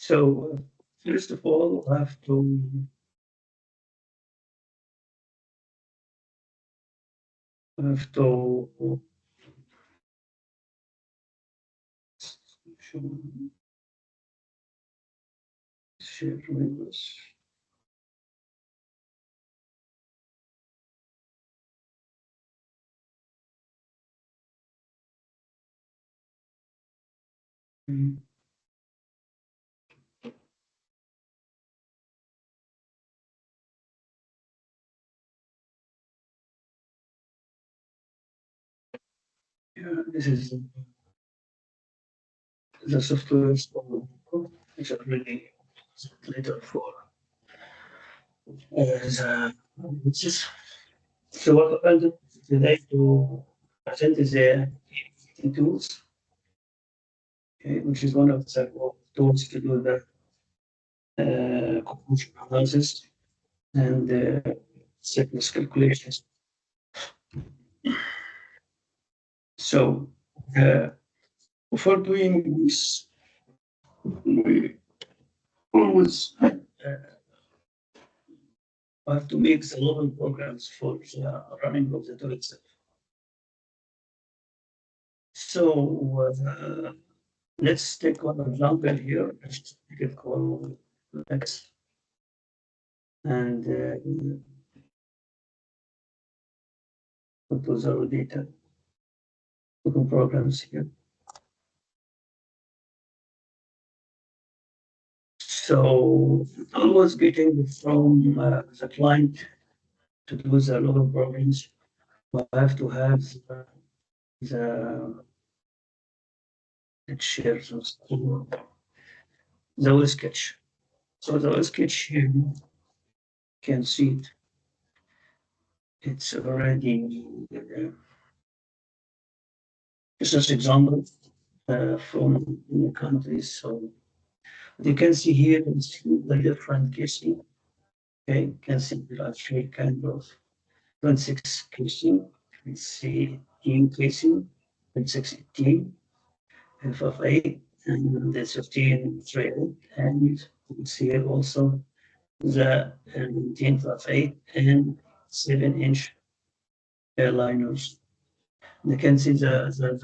So first of all, I have to share windows. Yeah, this is the software for which are really later for the which is so what I'll do today to present is the EPTD tools, okay, which is one of the tools to do the computation analysis and sickness calculations. So for doing this, we always have to make the local programs for the running of the tool itself. So let's take one example here. Let's take it called X and put those are data local programs here. So I was getting from the client to do the local programs. I have to have the let's share the whole sketch. So the whole sketch here, you can see it. It's already it's just example from the countries. So you can see here the different casing. Okay, you can see there are three kind of 26 casing. We see team casing, 2618, F8, and the 15 thread. And you can see here also the 19/8 and 7-inch airliners. You can see there's a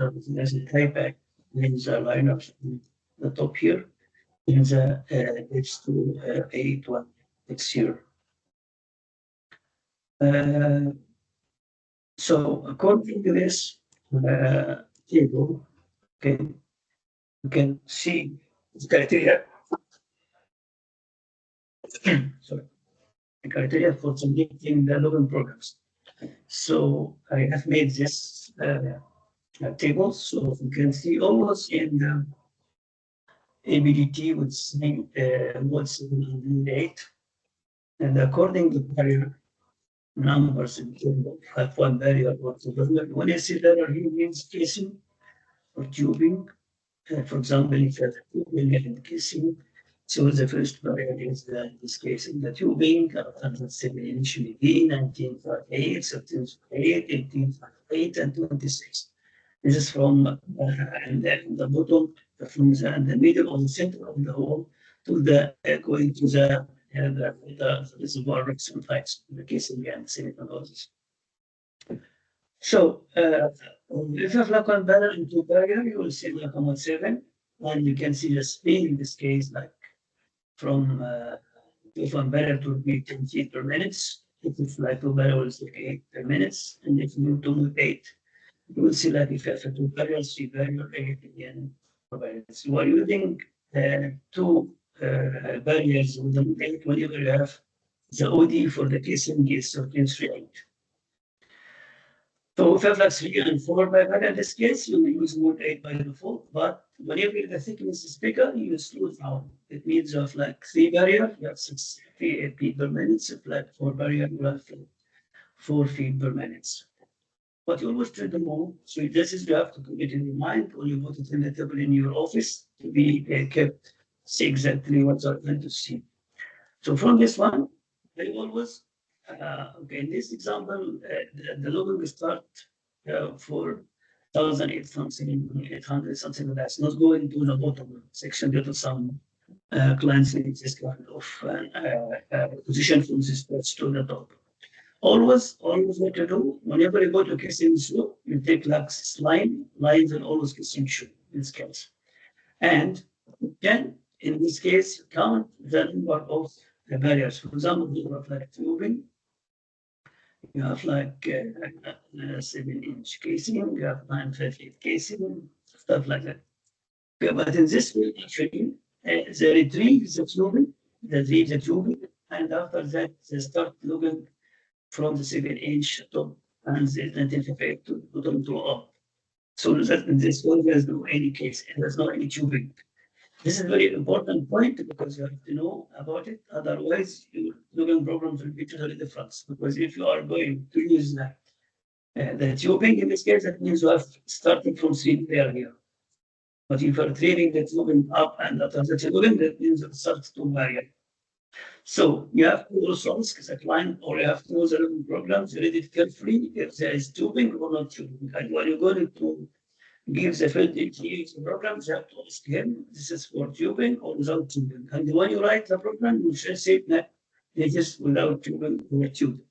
playback in the liners in the top here in the H2A1 it's here. So according to this table, okay, you can see the criteria. Sorry, the criteria for submitting the loan programs. So I have made this table, so you can see almost in the ABDT would say 1708, and according to barrier numbers in table, have one barrier or two barrier. When you see there are means casing or tubing, for example, if you have a tubing and casing, so the first barrier is this casing, the tubing, 107 initially B, 1958, 1758, 1858, and 26. This is from and then the bottom from the middle of the center of the hole to the going to the reservoir and types, the casing and silicon hoses. So if you have like one barrel into barrier, you will see like 1.7, and you can see the speed in this case, like from if one barrel to be 10 feet per minute. If it's like two barrels, like 8 per minute, and if you do 8, you will see like if you have two barrels, 3 barrel, 8 again, 4 barrels. We're using two barriers with the 8 whenever you have the OD for the casing is 1338. So if you have like 3 and 4 barrel in this case, you will use mode 8 by default, but whenever the thickness is bigger, you use slow down. It means you have like 3 barrier, you have 6 feet per minute. If like 4 barrier, you have 4 feet per minute. But you always try to move. So this is you have to keep it in your mind or you put it in the table in your office to be kept, see exactly what you're going to see. So from this one, they always, okay, in this example, the logo start for 1,800 something, 800 something like that. It's not going to the bottom section due to some clients need this kind of position from this patch to the top. Always what to do, whenever you go to kissing slope, you take like lines and always kissing shoe in this case. And you can, in this case, count the number of the barriers. For example, you have like tubing, you have like 7-inch casing, you have 958 casing, stuff like that. Okay, but in this way, actually, they retrieve the tubing, they retrieve the tubing, and after that, they start looking from the 7-inch top and they identify to bottom to up. So that in this one, there's no any case, and there's no any tubing. This is a very important point because you have to know about it. Otherwise, your looking programs will be totally different. Because if you are going to use the tubing, in this case, that means you have started from 3 layer here. But if you're training the tubing up and after the tubing, that means it starts to vary. So you have to also ask the client, or you have to know the local programs, read it carefully if there is tubing or not tubing. And when you're going to give the field engineering the programs, you have to ask him, this is for tubing or without tubing. And when you write the program, you should say that it is without tubing or tubing.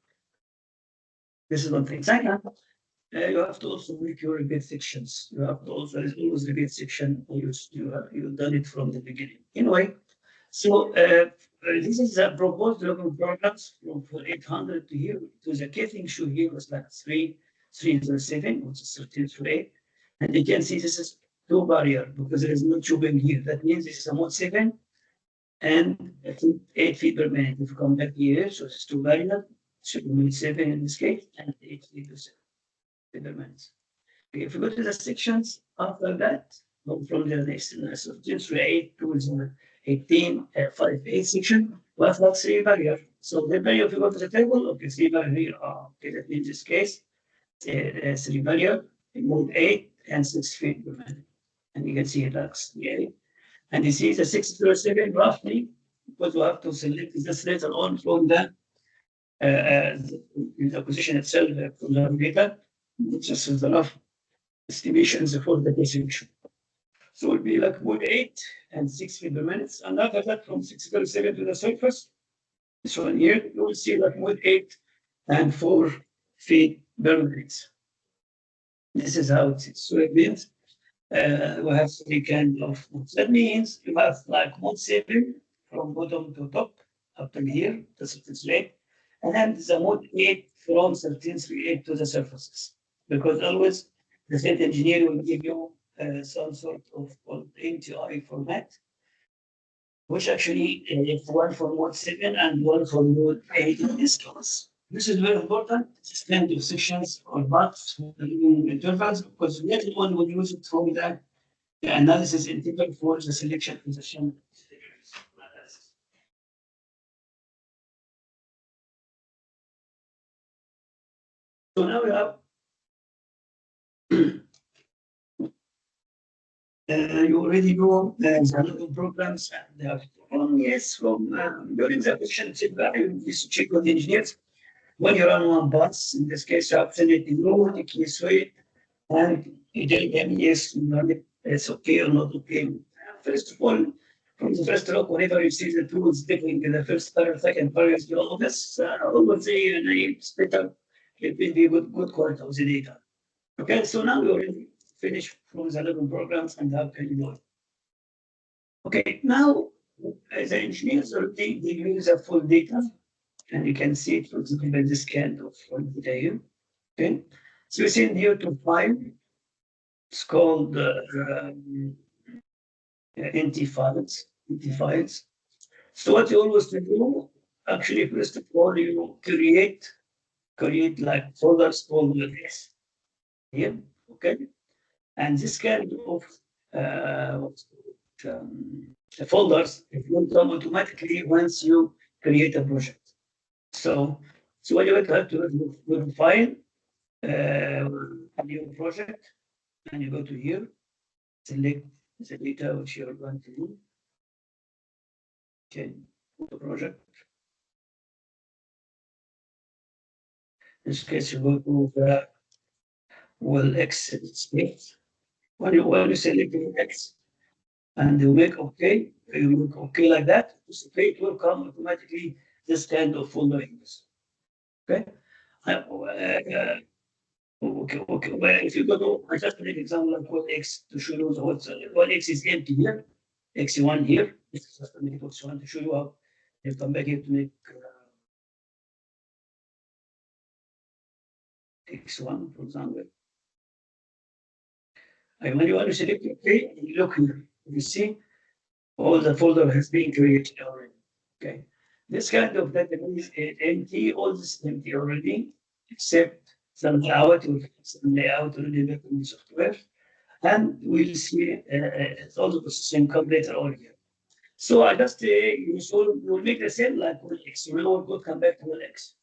This is one thing. Second, you have to also make your repeat sections. You have to also, there's always repeat section, or you've done it from the beginning. Anyway, so this is a proposed local programs from 800 to here to the casing shoe here was like 307, which is 13 through 8. And you can see this is two barrier because there is no tubing here. That means this is a mode 7 and I think 8 feet per minute. If you come back here, so it's two barrier, should be mode 7 in this case, and 8 feet per minute. Okay, if you go to the sections after that, from the next, so 8 to 18, 5, 8 section, we have like 3 barrier. So the barrier, if you go to the table, okay, 3 barrier here, okay, that means this case, 3 barrier, mode 8 and 6 feet per minute. And you can see it looks, okay. And you see the 6 per second roughly, because we have to select this later on from the position itself from the data, which is the rough estimations for the section. So it will be like mode 8 and 6 feet per minute. And after that, from 6 per second to the surface, this one here, you will see like mode 8 and 4 feet per minute. This is how it is. So it means we have 3 kinds of modes. That means you have like mode 7 from bottom to top up to here, the surface rate, and then the mode 8 from 1338 to the surfaces. Because always the state engineer will give you some sort of MTI format, which actually is one for mode 7 and one for mode 8 in this case. This is very important. This kind of sections or parts intervals because later on we'll use it from the analysis interval for the selection position. So now we have you already know the local programs and they have yes from during the position value you check with the engineers when you run one bus in this case you have send it in low the key suite and you tell them yes it's okay or not okay. First of all, from the first look, whenever you see the tools dipping in the first or second various you always always say it's better it will be good quality of the data. Okay, so now we already finished from the level programs and how can you do it. Okay, now as engineers already they use the full data and you can see it for example this kind of full data here. Okay, so we send here to file. It's called NT files. NT files. So what you always do, actually, first of all, you create like folders called this here, okay? And this kind of folders, it will come automatically once you create a project. So what you have to do, go to file, a new project, and you go to here, select the data which you are going to do. Okay, the project. In this case, you go to the Well X space. When you select the X, and you make OK, you make OK like that, it will come automatically this kind of folders. Okay? Okay. Well, if you go to, I just take example like what X to show you what X is empty here, X1 here. This is just to make it X1 to show you how you come back here to make X1, for example. And when you want to select OK, you look here. You see all the folder has been created already. Okay. This kind of database is empty, all this empty already, except some layout already back in the software. And we'll see all the processing come later on here. So I just we'll make the same like with X. We will come back to with X,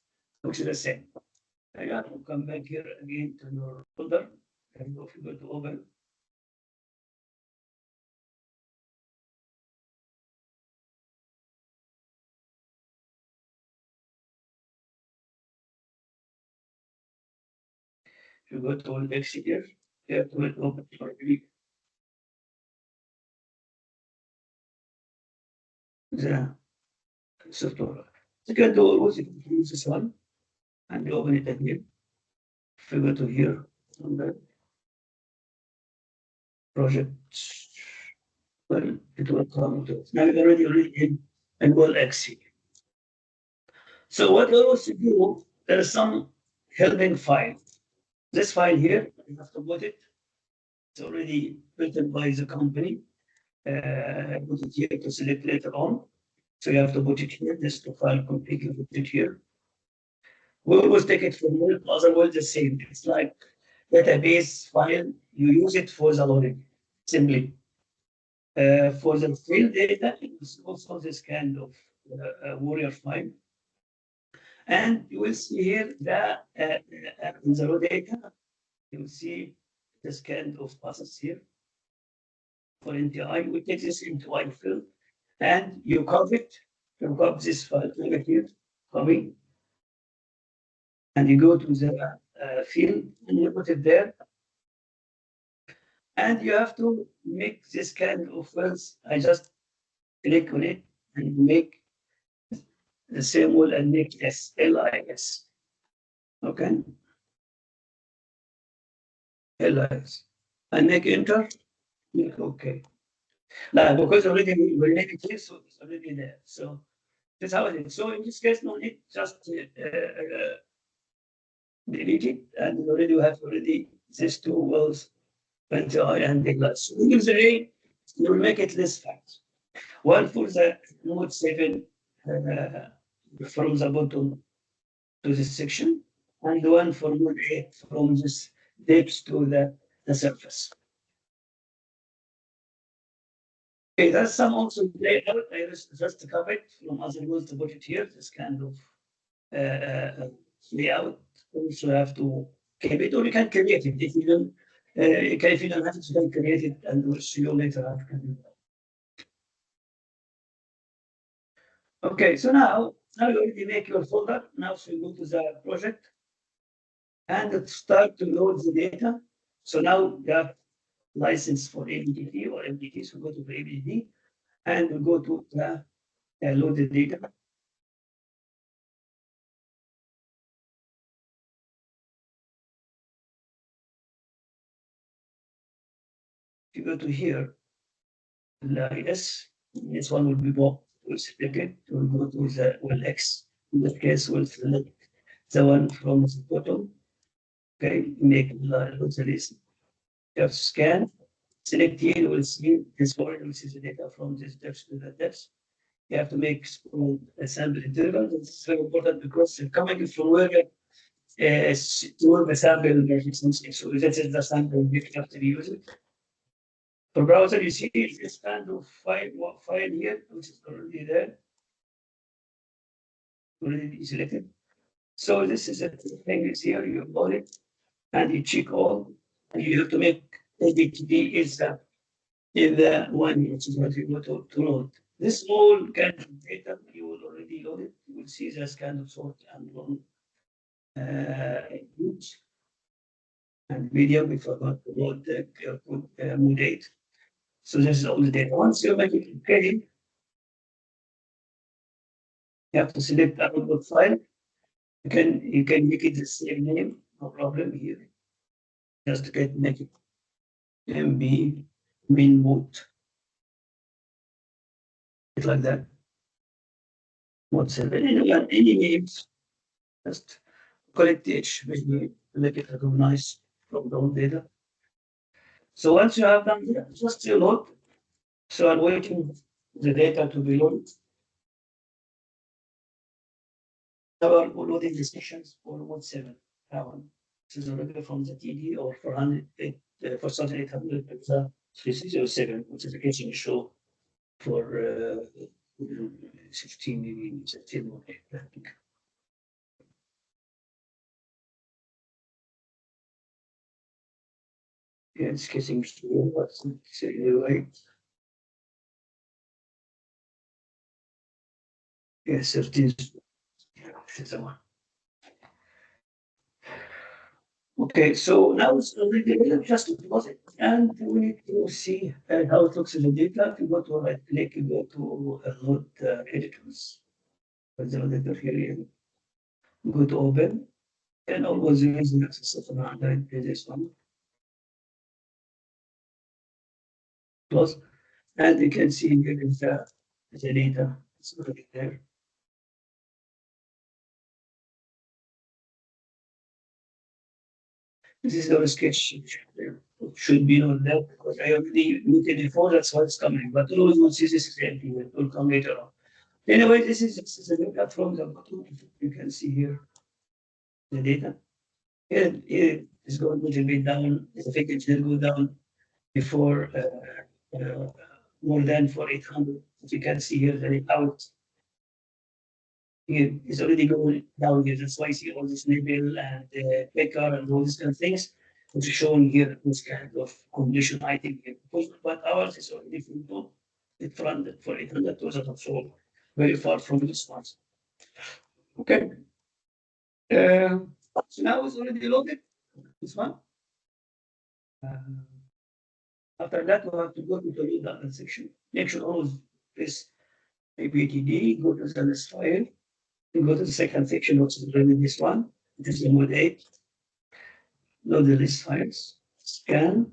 which is the same. I got to come back here again to your folder. And if you go to open, if you go to X here, you have to open for the software. You can do always use this one and open it again. If you go to here on the project, well, it will come to it. Now you're already in and will exit. So what I also do, there is some helping file. This file here, you have to put it. It's already written by the company. Put it here to select later on. So you have to put it here. This file completely put it here. We always take it from one, otherwise the same. It's like database file. You use it for the loading simply. For the field data, it's also this kind of warrior file. And you will see here that in the raw data, you will see this kind of process here for NTI. We take this into I field and you copy it. You copy this file here, copy, and you go to the field and you put it there. And you have to make this kind of fields. I just click on it and make the same one and make LIS. Okay, LIS. And make enter, make OK. Now, because already we made it here, so it's already there. So that's how it is. So in this case, no need just delete it, and you already have already these two wells, NTI and the glass. So usually, you will make it less fast. One for the node 7 from the bottom to this section, and one for node 8 from this depth to the surface. Okay, that's some also layout. I just covered from other nodes to put it here. This kind of layout. Also have to keep it, or you can create it if you don't. If you don't have it, you can create it, and we'll see you later how to do that. Okay, so now you already make your folder. Now so you go to the project and start to load the data. So now you have license for ABTT or MDT. So go to the ABTT and we go to the load the data. If you go to here, LIS, this one will be more. We'll select it. We'll go to the X. In that case, we'll select the one from the bottom. Okay, make the list. You have to scan. Select here, we'll see this one, which is the data from this depth to that depth. You have to make a sample interval. This is very important because coming from where to the sample efficiency. So that is the sample you have to use it. For browser, you see this kind of file here, which is already there, already selected. So this is a thing is here, you load it and you check all, and you have to make ABTD is the one which is what you go to load. This all kind of data you will already load it. You will see this kind of sort and long image and video. We forgot to load the mode 8. So this is all the data. Once you make it okay, you have to select the output file. You can make it the same name, no problem here. Just get make it MB min mode, it's like that. Mode 7. Any names, just call it H, maybe make it recognize from the old data. So once you have done that, just you load. So I'm waiting the data to be loaded. Now we're loading the sessions for mode 7. That one. This is already from the TD or 4,800 pizza 307, which is a kitchen show for 16, maybe 16 or 8, I think. Yeah, it's getting through what's right. Yeah, 13. Yeah, that's the one. Okay, so now it's already just to deposit, and we need to see how it looks in the data. If you go to right click, you go to load editors. There's the editor here. You go to open, and always use the access of 100 pages one. Close, and you can see here is the data. It's already there. This is our sketch. It should be on that because I already looked at it before. That's why it's coming. But always once this is empty, it will come later on. Anyway, this is a data from the bottom. You can see here the data. Here is going a little bit down. The figure will go down before more than for 800. As you can see here, the out here is already going down here. That's why you see all this label and picker and all these kind of things, which is showing here this kind of condition item here. But ours is already from it from for 800 was not so very far from this one. Okay. Uh, so now it's already loaded. This one. Uh, After that, we have to go to the read data section. Make sure always this EPTD, go to the list file, and go to the second section, which is really this one. It is the mode 8. Load the list files, scan,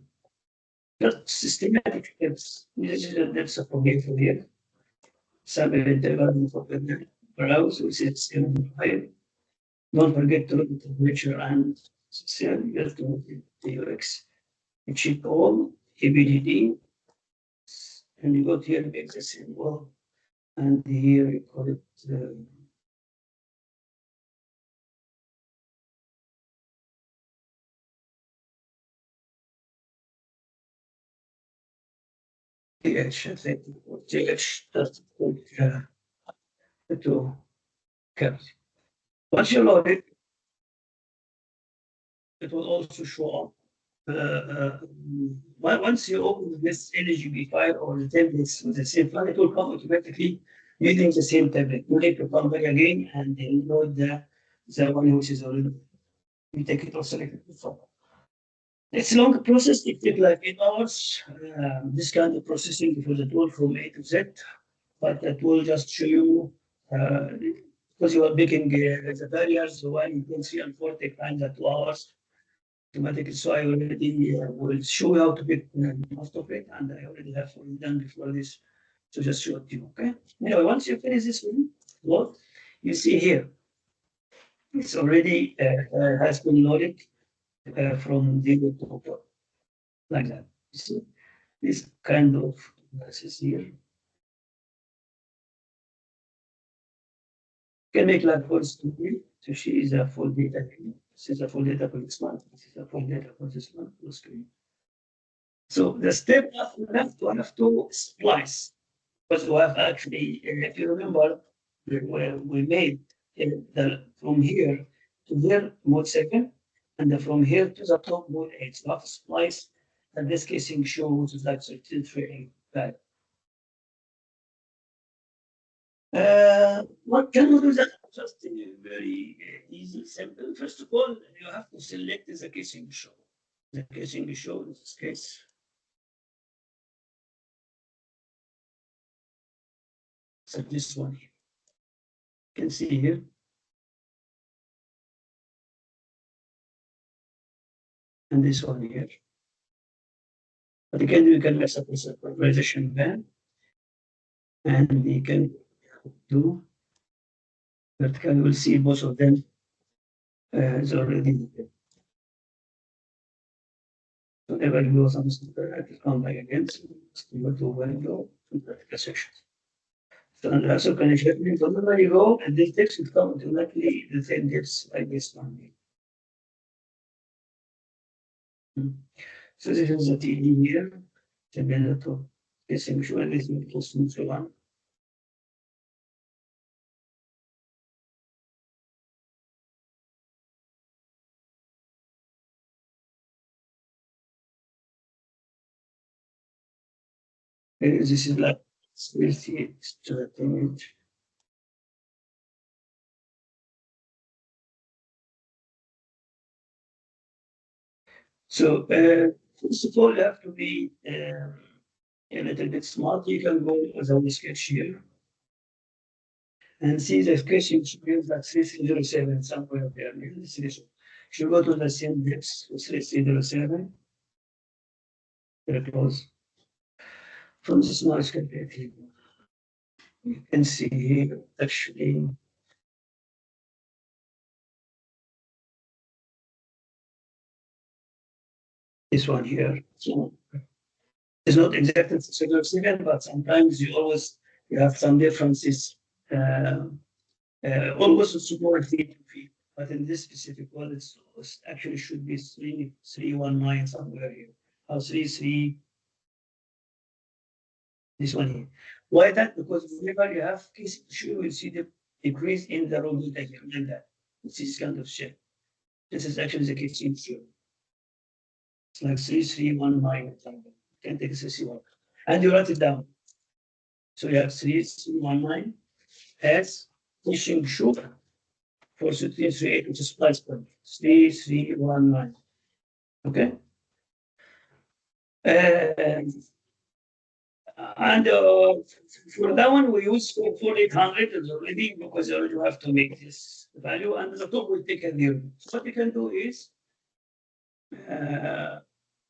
just systematic steps. This is the depth of from here. Sample interval for the browse, which is in file. Don't forget to look at the temperature and just to the UX. You check all EPTD, and you go to here, make the symbol. And here we call it TH, I think, or TH, that's to carry. Once you load it, it will also show up. Once you open this LGB file or the templates with the same file, it will come automatically using the same template. You need to come back again and then load the one which is already. You take it or select it before. It's a long process. It takes like 8 hours. This kind of processing for the tool from A to Z, but that will just show you because you are making the barriers. So one you can see and 4 take time that 2 hours automatically. So I already will show you how to get most of it, and I already have already done before this. So just show it to you. Okay. Anyway, once you finish this one, what you see here, it's already has been loaded from the to like that. You see this kind of analysis here. Can make like for student. So she is a full data. This is a full data for this one. This is a full data for this one. Full screen. So the step after left, we have to splice. Because we have actually, if you remember, we made from here to there mode 7, and then from here to the top mode 8. So we have to splice, and this casing shows is like 33 back. What can we do that? Just very easy, simple. First of all, you have to select the casing show. The casing show in this case. So this one here. You can see here. And this one here. But again, you can mess up with the polarization band, and you can do vertical. You will see both of them is already. Whenever you go something, it will come back again. So you go to window to vertical sections. So and also can you check me? So whenever you go, and this text will come automatically the same depths like this one. So this is the TD here. The benefit distinguish everything plus and so on. This is like we'll see image. So first of all, you have to be a little bit smart. You can go as a sketch here and see the sketch shows that 3307 somewhere there. If you go to the same depth, 3307, very close. From this noise calculator, you can see here actually this one here. So it's not exactly 3307, but sometimes you have some differences. Uh, always support feet to feet, but in this specific one, it's actually should be 3319 somewhere here. Or 33, this one here. Why that? Because whenever you have case issue, you will see the decrease in the raw data here, like that. It's this kind of shape. This is actually the case issue. It's like 3319. You can take this one. And you write it down. So you have 3319 as pushing shoe for 3338, which is price point. 3319. Okay. And for that one, we use 4800 already because you have to make this value, and the top will take a zero. So what you can do is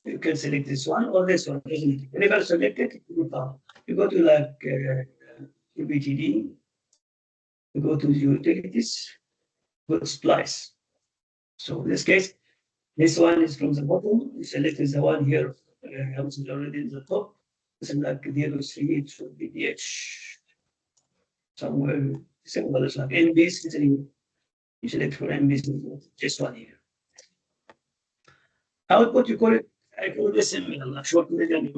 you can select this one or this one. Whenever select it, you go to like EPTD, you go to the utilities, go to splice. So in this case, this one is from the bottom. You select the one here, which is already in the top. It's like 03, it should be DH somewhere. Simple as like NBC. You select for NBC, just one here. Output, you call it, I call it SML, a short medium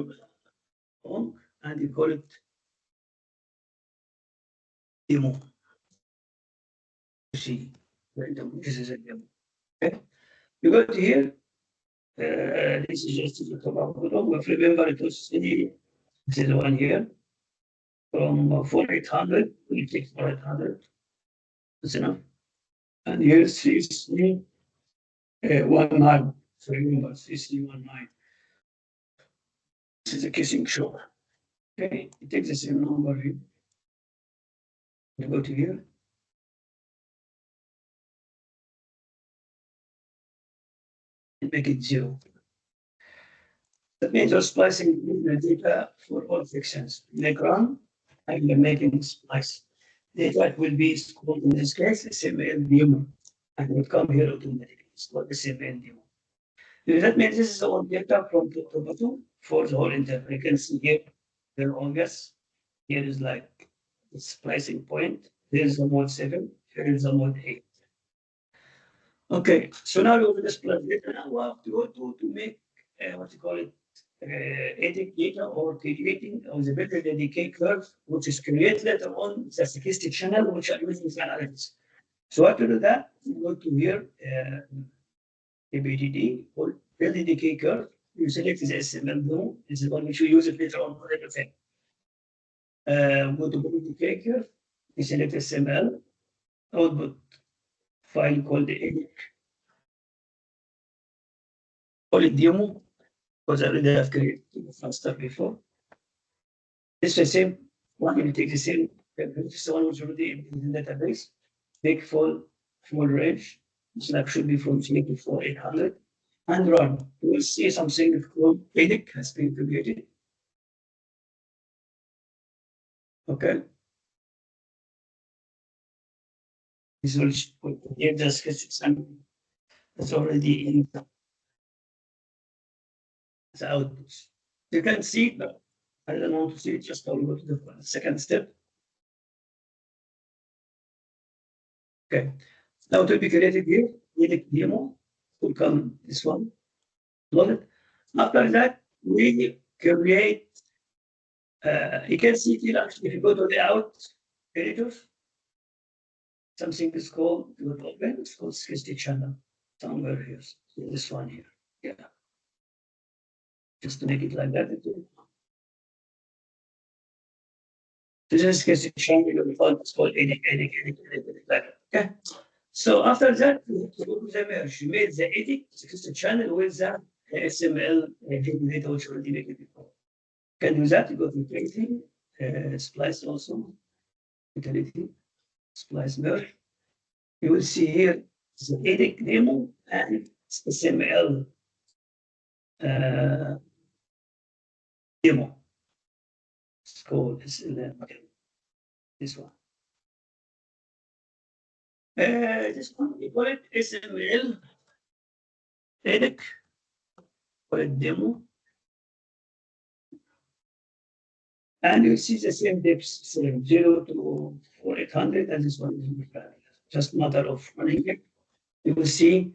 long, and you call it demo. You see, this is a demo. Okay. You go to here. This is just the top of the bottom. Remember, it was this is the one here. From 4800, we take 4800. That's enough. And here's 3319. So remember, 3319. This is a kissing show. Okay, you take the same number here. You go to here. And make it 0. That means you're splicing the data for all sections. Like run, and you're making splice. Data will be called in this case SML demo, and will come here automatically. It's called SML demo. That means this is all data from top to bottom for the whole interval. You can see here the longest. Here is like the splicing point. Here is the mode 7. Here is the mode 8. Okay, so now you will splice data. Now we have to go to make what you call it edit data or creating of the better decay curve, which is created later on the stochastic channel, which are using for analysis. So after that, you go to here, EPTD or better decay curve. You select the SML node. This is one which we use it later on for everything. Go to better decay curve. You select SML output file called the edit. Call it demo because I already have created some stuff before. It's the same one. You take the same This is the one which already in the database. Big full range. This like should be from 3 to 4800. And run. You will see something called EDIC has been created. Okay. This will give the sketch sample that's already in the outputs. You can see it, but I don't want to see it. Just I'll go to the second step. Okay. Now to be created here, EDIC demo will come this one. Load it. After that, we create. You can see here actually if you go to the out editors, something is called open. It's called sketch channel somewhere here. So this one here. Yeah. Just to make it like that. This is sketch channel. It's called edit like that. Okay. So after that, we have to go to the merge. You made the edit sketch channel with the XML data which already made it before. Can do that. You go to creating, splice also, utility, splice merge. You will see here the edit demo and XML demo. It's called this one. This one, we call it XML edit, call it demo. And you see the same depths, 0 to 4800, and this one is just matter of running it. You will see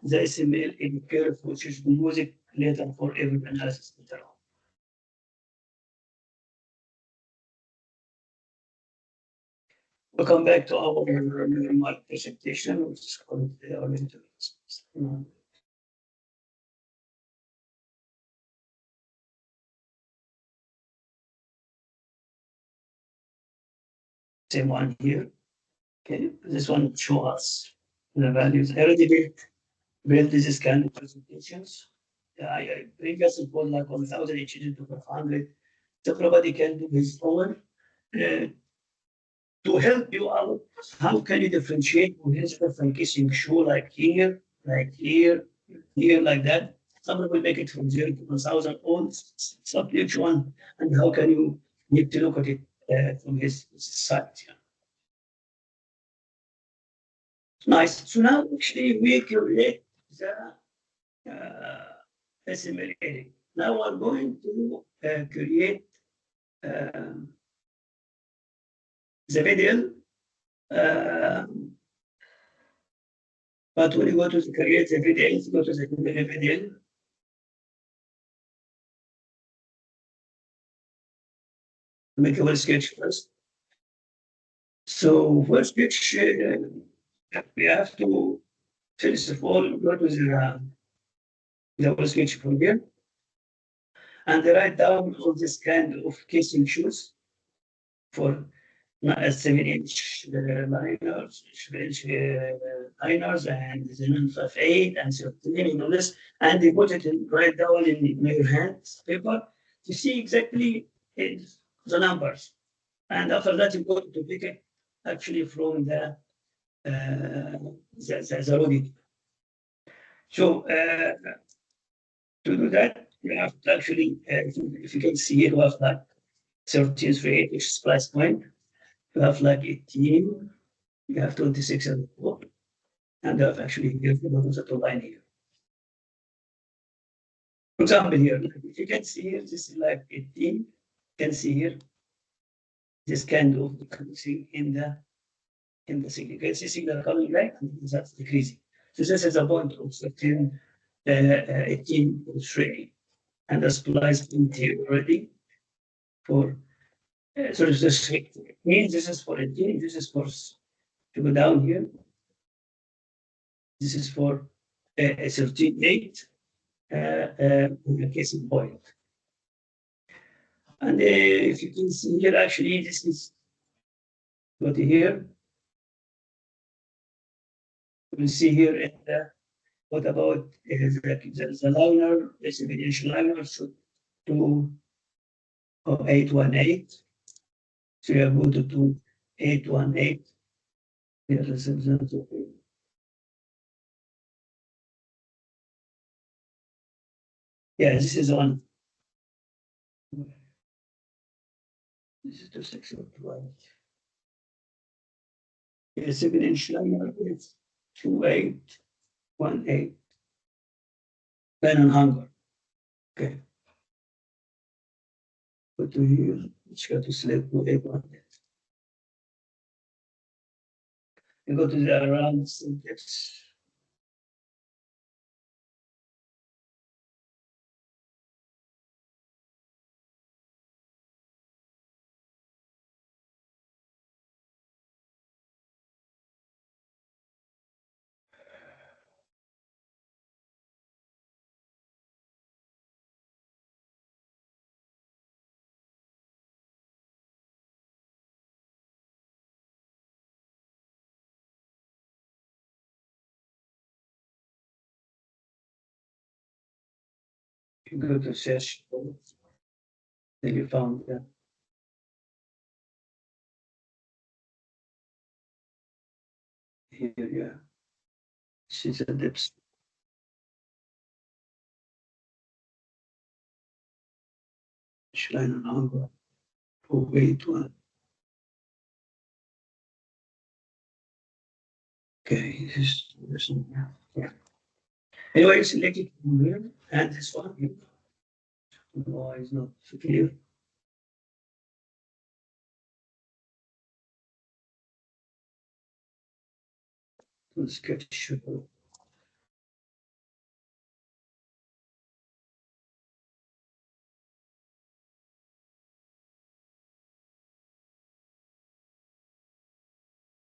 the XML edit curve, which is used later for every analysis later on. We'll come back to our normal presentation, which is called the oriental. Same one here. Okay, this one shows us the values. I already built this kind of presentations. I previously put like 1,000 each to 500. So everybody can do his own. To help you out, how can you differentiate with different kissing show like here, like that? Some people make it from 0 to 1,000, all up to each one. And how can you need to look at it from his side? Yeah. Nice. So now actually we create the XML edit. Now we're going to create the video. But when you go to create the video, you go to the video. Make a sketch first. So first sketch, we have to first of all go to the sketch from here and write down all this kind of casing shoes for 7-inch liners, 8-inch liners, and the 958 and 13 and all this, and they put it right down in your hands paper to see exactly the numbers. And after that, you go to pick it actually from the audit. So to do that, you have to actually, if you can see here, you have like 13 through 8, which is splice point. You have like 18, you have 26 and 4, and you have actually here the line here. For example, here, if you can see here, this is like 18, you can see here, this kind of decreasing in the signal. You can see signal coming back, and that's decreasing. So this is a point of 13, 18 3, and the splice point here already for. So this means this is for 18, this is for to go down here. This is for 13.8 casing point. And if you can see here, actually, this is what here. You see here in the, what about the liner, the 7-inch liner, so 2818. So you go to 818. Here is okay. Yeah, this is on. This is 2612. Yeah, 7-inch liner with 2818. Pen and hanger. Okay. Go to here. Let's go to select 818. You go to the around syntax. You go to search. Then you found that. Here, yeah. This is a depth. Line and hanger. 281. Okay, this yeah. Anyway, select it from here, and this one here. Why is not clear? To sketch.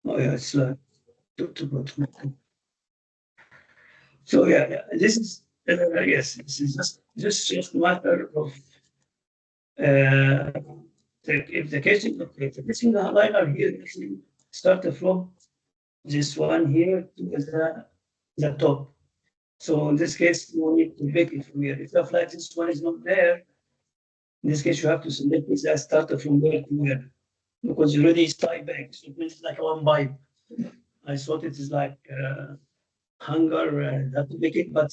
Oh yeah, it's like to bottom. So yeah, this is yes, this is just matter of uh, if the casing, okay, the casing liner here actually start from this one here to the top. So in this case, you need to make it from here. If the flag this one is not there, in this case, you have to select this as starter from where to where because you already is tie back. So it means it's like one pipe. I thought it is like hanger and have to make it, but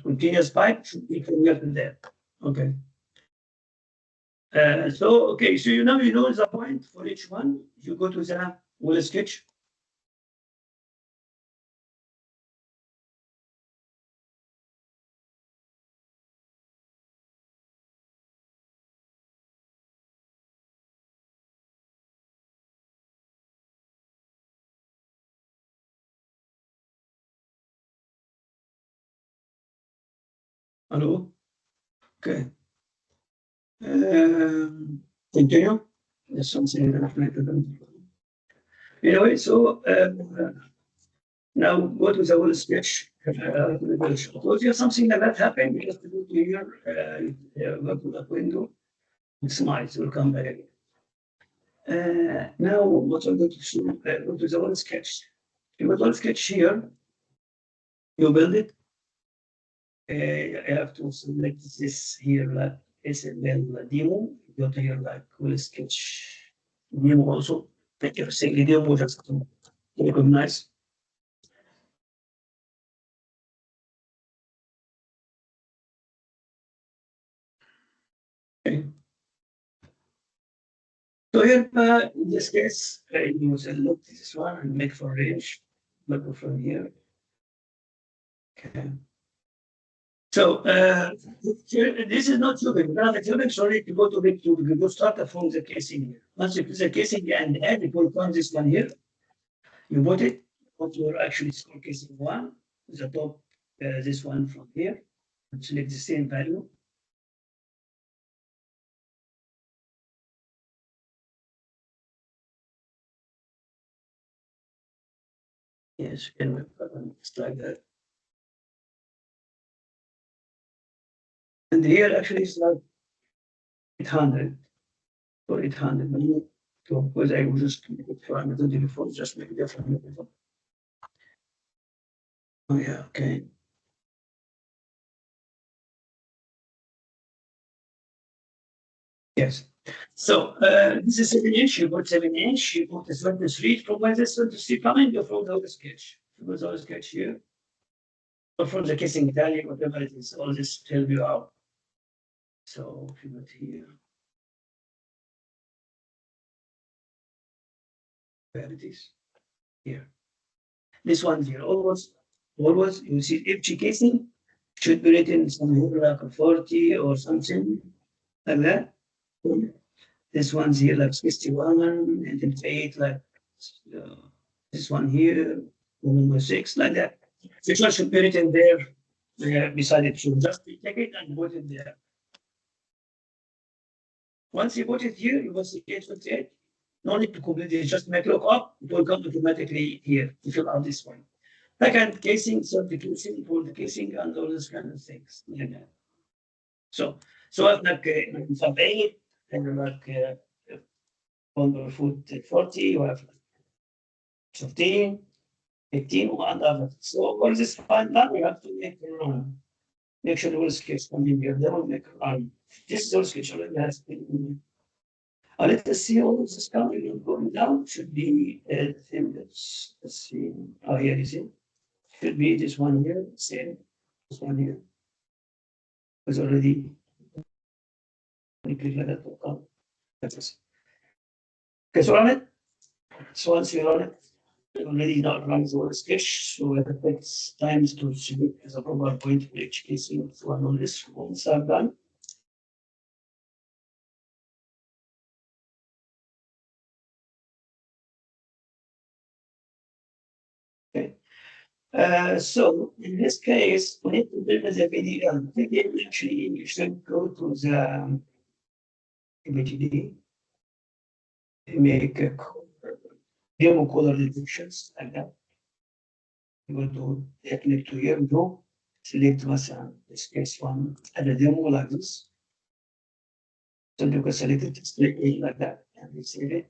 continuous pipe should be from here to there. Okay. So okay, so you know the point for each one. You go to the wheel sketch. Hello. Okay. Continue. There's something that I've written. Anyway, so now go to the whole sketch. Suppose you something like that happened, you just go to here, go to that window, and smile, it will come back again. Now, what I'm going to show, go to the whole sketch. You go to the sketch here, you build it. I have to select this here, like SML demo. Go to here, like whole sketch demo also. Take your single demo just to recognize. Okay. So here, in this case, you select this one and make for range. Look from here. Okay. So this is not tubing. Now the tubing, sorry, to go to the tubing, you go start from the casing here. Once you put the casing and add, it will come this one here. You put it, what you're actually score casing one, the top, this one from here, and select the same value. Yes, you can it's like that. And here actually it's like 800 or 800 million. So because I was just make it 400 before, just make it different. Oh yeah, okay. Yes. So this is 7 inch. You put 7 inch. You put this 23. From where this 23 coming? You're from the sketch. You put the sketch here, or from the kissing Italian, whatever it is. All this help you out. So if you put here, where it is here. This one here. Always you see empty casing should be written somewhere like a 40 or something like that. This one's here like 61, and then fade like uh, this one here, number 6, like that. Which one should be written there beside it? So just take it and put it there. Once you put it here, you will see 828. No need to complete it, just make look up, it will come automatically here to fill out this one. Second, casing, certification for the casing and all those kind of things. Yeah. So, سواء انك 70 انك under foot 40 you have 15, 18 and others. So all this fine done, you have to make your own. Make sure the whole sketch come in here. They will make your own. This whole sketch already has been. Let us see all this coming and going down. Should be the thing let's see. Oh, here is it. Should be this one here. Same. This one here was already click like that. That's okay, so run it. So once you run it, already not running the whole sketch, so it takes times to select as a proper point for each casing. So on this once I'm done. Okay. So in this case, we need to build the video. Video actually you should go to the EPTD, make a demo color detections like that. You go to click to here, go select مثلا this case one, add a demo like this. So you can select it straight like that and we save it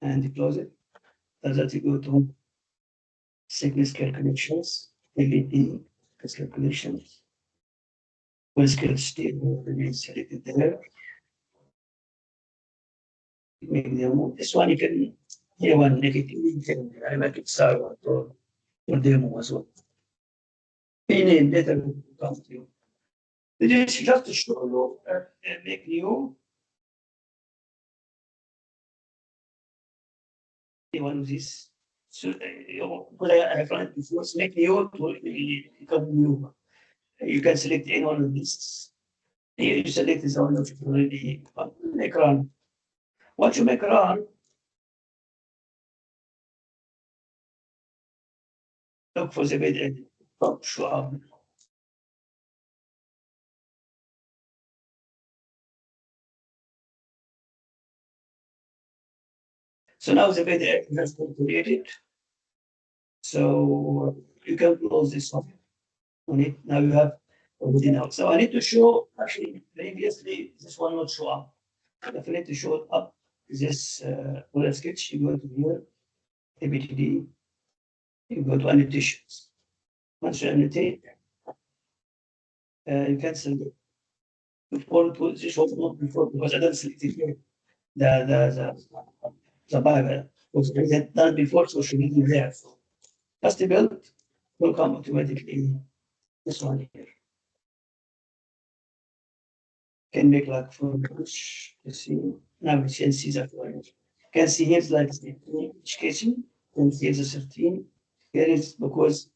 and close it. After that you go to thickness calculations, LED calculations, full scale stable remains selected there. Make demo. This one you can here one negative, you can I make it start or demo as well. Any data will come to you. It is just to show you make new one of these. So because I found it before, so make new to become new. You can select any one of these. You select this one of already make run. Once you make run, look for the video. Top show up. So now the video has been created. So you can close this one on it. Now you have already now. So I need to show actually previously this one not show up. If I need to show up this color sketch, you go to here, ABTD, you go to annotations. Once you annotate, you can select before to this was not before because I don't select it here. The Bible was done before, so should be there. So just build will come automatically this one here. Can make like for push. Let's see. Now we can see that one. Can see here like education. Can see the 13. Here is because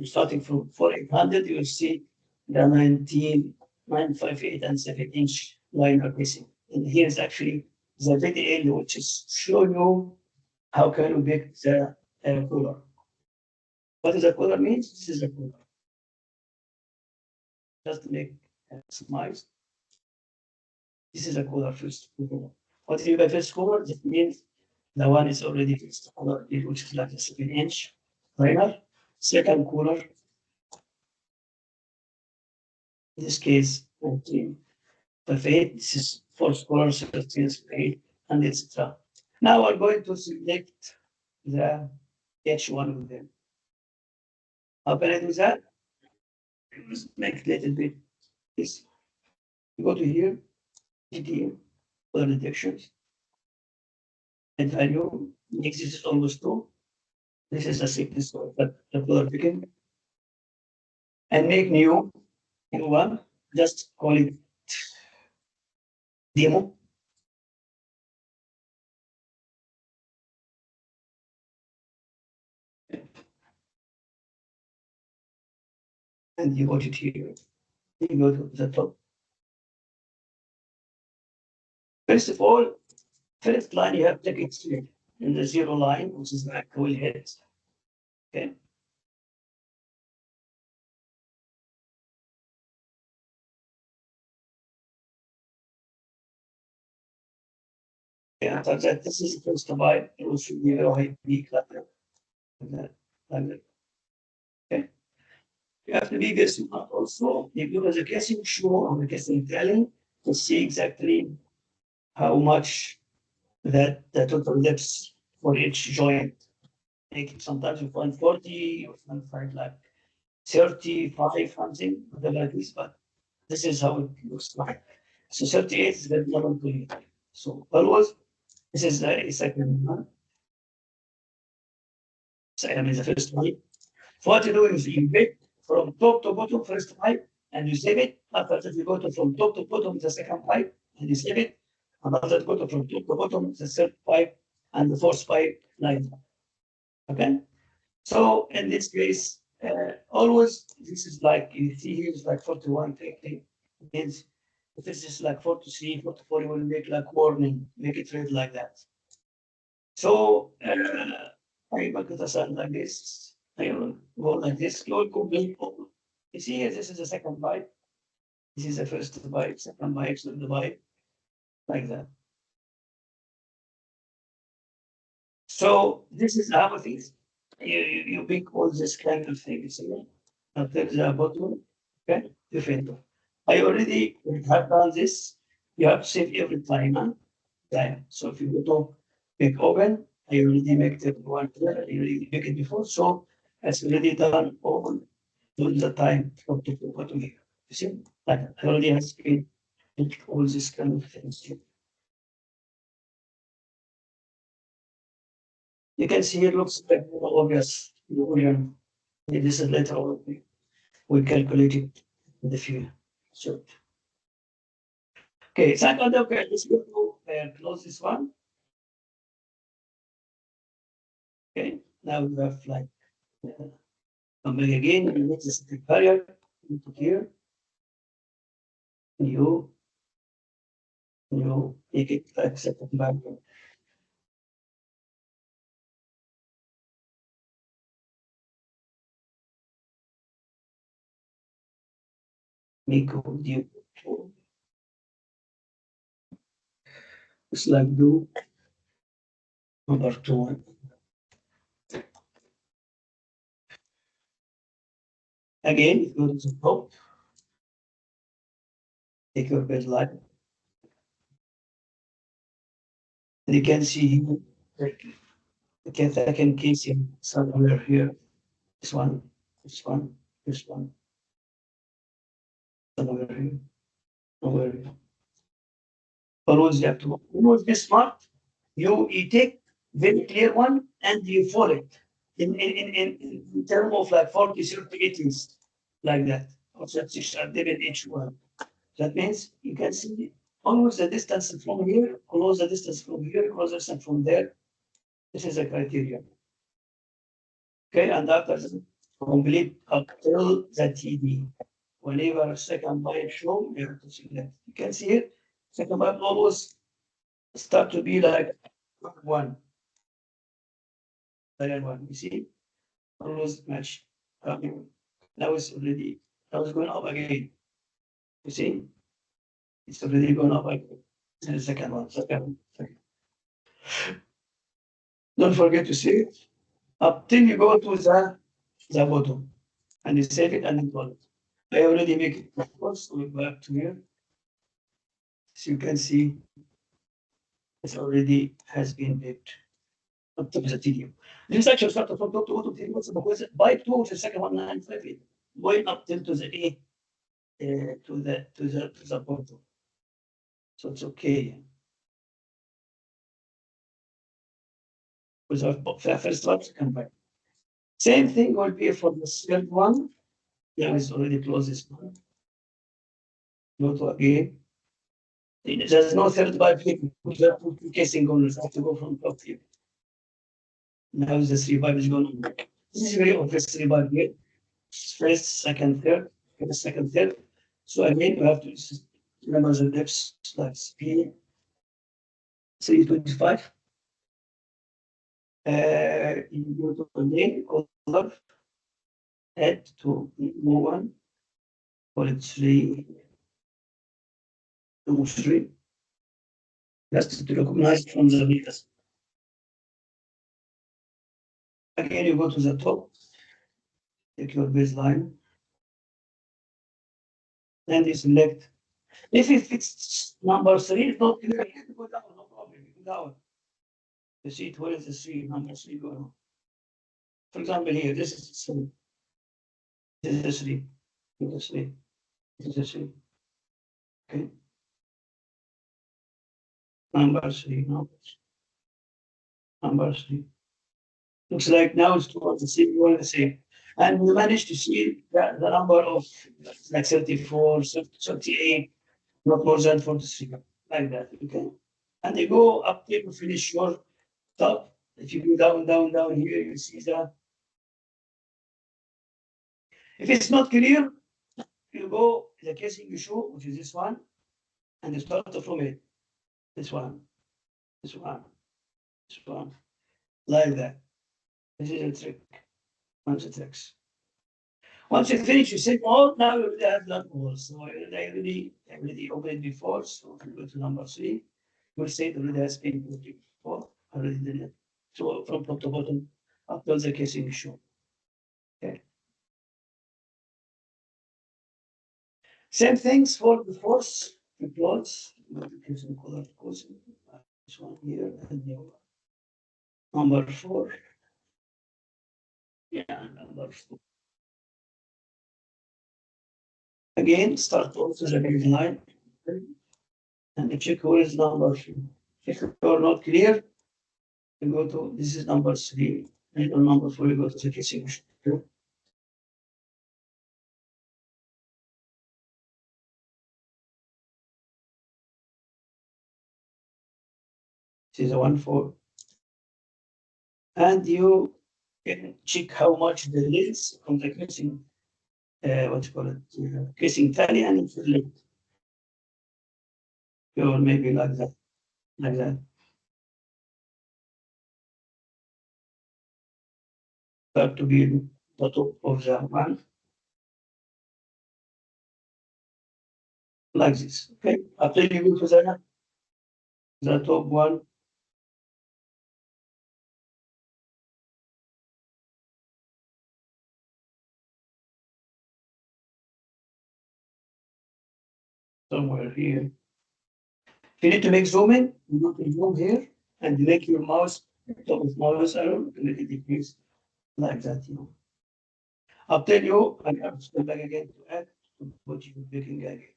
starting from 4800, you will see the 19,958 and 7 inch line are missing. And here is actually the video which is show you how can we make the cooler. What is a cooler means? This is a cooler. Just to make smiles. This is a cooler first. What do you by first cooler? That means the one is already fixed color, which is like a 7 inch liner. Second cooler, in this case, 1958. This is fourth cooler, 13 spade, and etc. Now we're going to select the each one of them. How can I do that? Make it a little bit this. You go to here, EPTD predictions and value makes this almost two. This is a sickness of the color picking and make new one. Just call it demo. And you put it here. You go to the top. First of all, first line you have to take it straight in the zero line, which is like will hit. Okay. After that, this is the first byte. It will should be very big like that. Like that. Okay. You have to be very smart also. If you do the casing show or the casing telling to see exactly how much that the total depth for each joint. Make it sometimes you find 40 or sometimes like 35 something, like this, but this is how it looks like. So 38 is the level 20. So always this is a second one. So I mean the first one. So what you do is you pick from top to bottom first pipe and you save it. After that you go to from top to bottom the second pipe and you save it. And after that go to from top to bottom the third pipe and the fourth pipe like that. Okay. So in this case, always this is like you see here is like 41 50 means if this is like 43, 44, you will make like warning, make it read like that. So I make it a sign like this. I will go like this, go complete. You see here, this is the second byte. This is the first byte, second byte, third byte, like that. So this is how it is. You pick all this kind of things, you know, until the bottom, okay, different. I already have done this. You have to save every time, huh? Time. So if you go to pick open, I already make the one there, I already make it before, so it's already done all the time from the bottom here. You see, like I already has been all this kind of things. You can see it looks like more obvious. This is later on. We calculate it in the future. So, okay, second, okay, let's go to close this one. Okay, now we have like coming again, you need the static barrier into here. You make it like static barrier. Make you it's like do number two. Again, if you go to the top, take your baseline. And you can see here, like, I can case in somewhere here. This one, this one, this one, somewhere here, somewhere here. Always you have to always be smart. You take very clear one and you follow it in terms of like 40, 30, 80s, like that. Or 36 are there in each one. That means you can see always the distance from here, close the distance from here, close the distance from there. This is a criteria. Okay, and after complete up till the TD. Whenever second byte show, you have to see that. You can see it. Second byte always start to be like one, like one. You see, always match. Now it's already, now it's going up again. You see, it's already going up again. And the second one, second. Don't forget to save it up till you go to the bottom and you save it and then call it. I already make it before, so we go back to here. So you can see it already has been baked up to the TDU. This section started from top to bottom, because by two, the second one, 958, going up till to the A, to the bottom. So it's okay. Without first one, second one. Same thing will be for the third one. Now it's already closed this one. Go to again. There's no third pipe here. We have to put casing on it. I have to go from top here. Now the three pipe is going on. This is very obvious three pipe here. First, second, third, first, second, third. So again, you have to remember the depths like P 325. You go to again, color, add to no one, call it 323. Just to recognize from the meters. Again, you go to the top, take your baseline, and you select. If it's number three, it's not clear, you go down, no problem, you go down. You see it, where is the three, number three going on? For example, here, this is three. This is a three. This is a three. This is a three. Okay. Number three, number three. Looks like now it's towards the same, one the same. And we managed to see that the number of like 34, 38, not more than 43, like that. Okay. And you go up there to finish your top. If you go down, down, down here, you see that. If it's not clear, you go the casing you show, which is this one, and you start from it. This one, this one, this one, like that. This is a trick. One of the tricks. Once you finish, you say, oh, now you already have done all. So I already opened before. So if you go to number three, you'll say it already has been opened before. Already did it. So from top to bottom, up to the casing you show. Okay. Same things for the force, the plots, using color coding. This one here and new number four. Yeah, number four. Again, start also the big line and check where is number three. If you're not clear, you go to this is number three, and on number four, you go to the casing. This is a 1 4. And you can check how much there is from the casing, what you call it, casing tally and select. Or maybe like that, like that. Start to be the top of the one, like this. Okay. After you go to the top one, somewhere here. If you need to make zooming, you go to zoom here and make your mouse top of mouse arrow and let it decrease like that, I'll tell you, I have to step back again to add to what you're making again.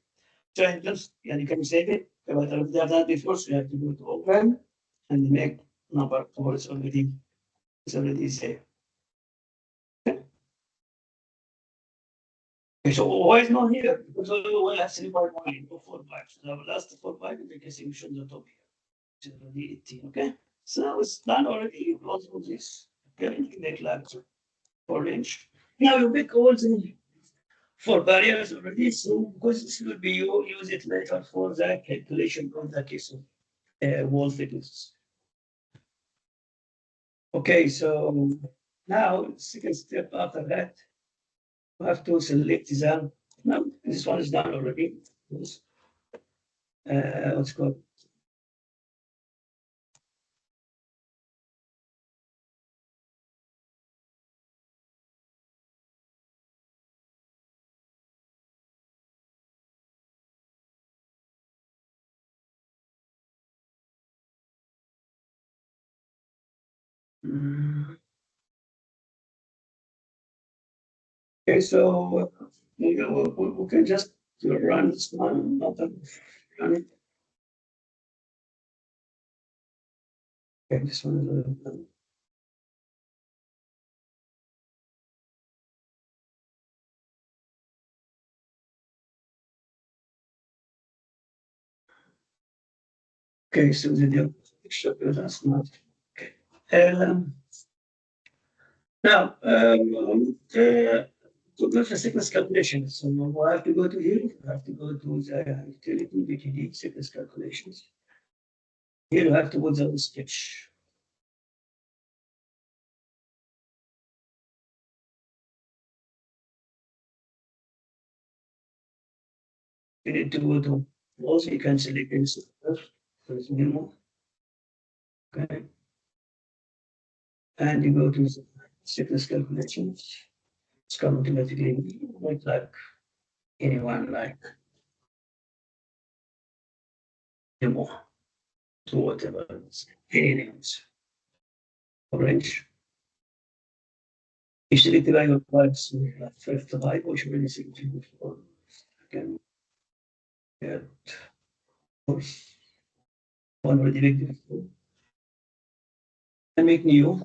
So I just, and you can save it, but I've done that before, so you have to go to open and make number four it's already saved. Okay, so why is not here? Because we have 3.1 or 4 bytes. So the last 4 bytes in the casing should the top here. It's already 18, okay? So it's done already, you close all this. Okay, you can make like 4 inch. Now you make all the four barriers already, so because this will be you use it later for the calculation of the casing wall thickness. Okay, so now second step after that, we have to select the now this one is done already. This, what's called okay, so we can just run this one, not run it. Okay, this one is a little bit. Okay, so the picture that's not okay. Now, to go for sickness calculations, so we have to go to here. We have to go to the utility EPTD sickness calculations. Here you have to put the sketch. You need to go to also you can select this first. There's memo. Okay. And you go to the sickness calculations. It's come automatically like anyone like demo to whatever any names. Orange. You select the value of price like first buy or should really select before. Again, yeah, course, one already make before. And make new.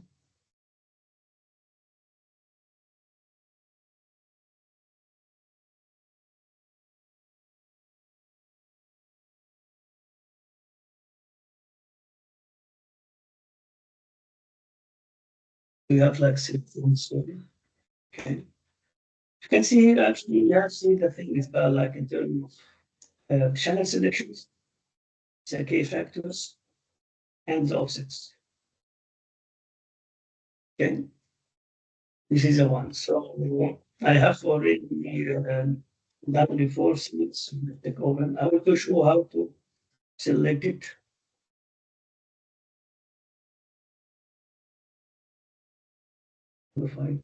We have like selections. Okay. You can see here actually you have seen the thing is about like in terms of channel selections, the key factors, and the offsets. Okay. This is the one. So I have already done before, so let's take over. I will show how to select it. Fine.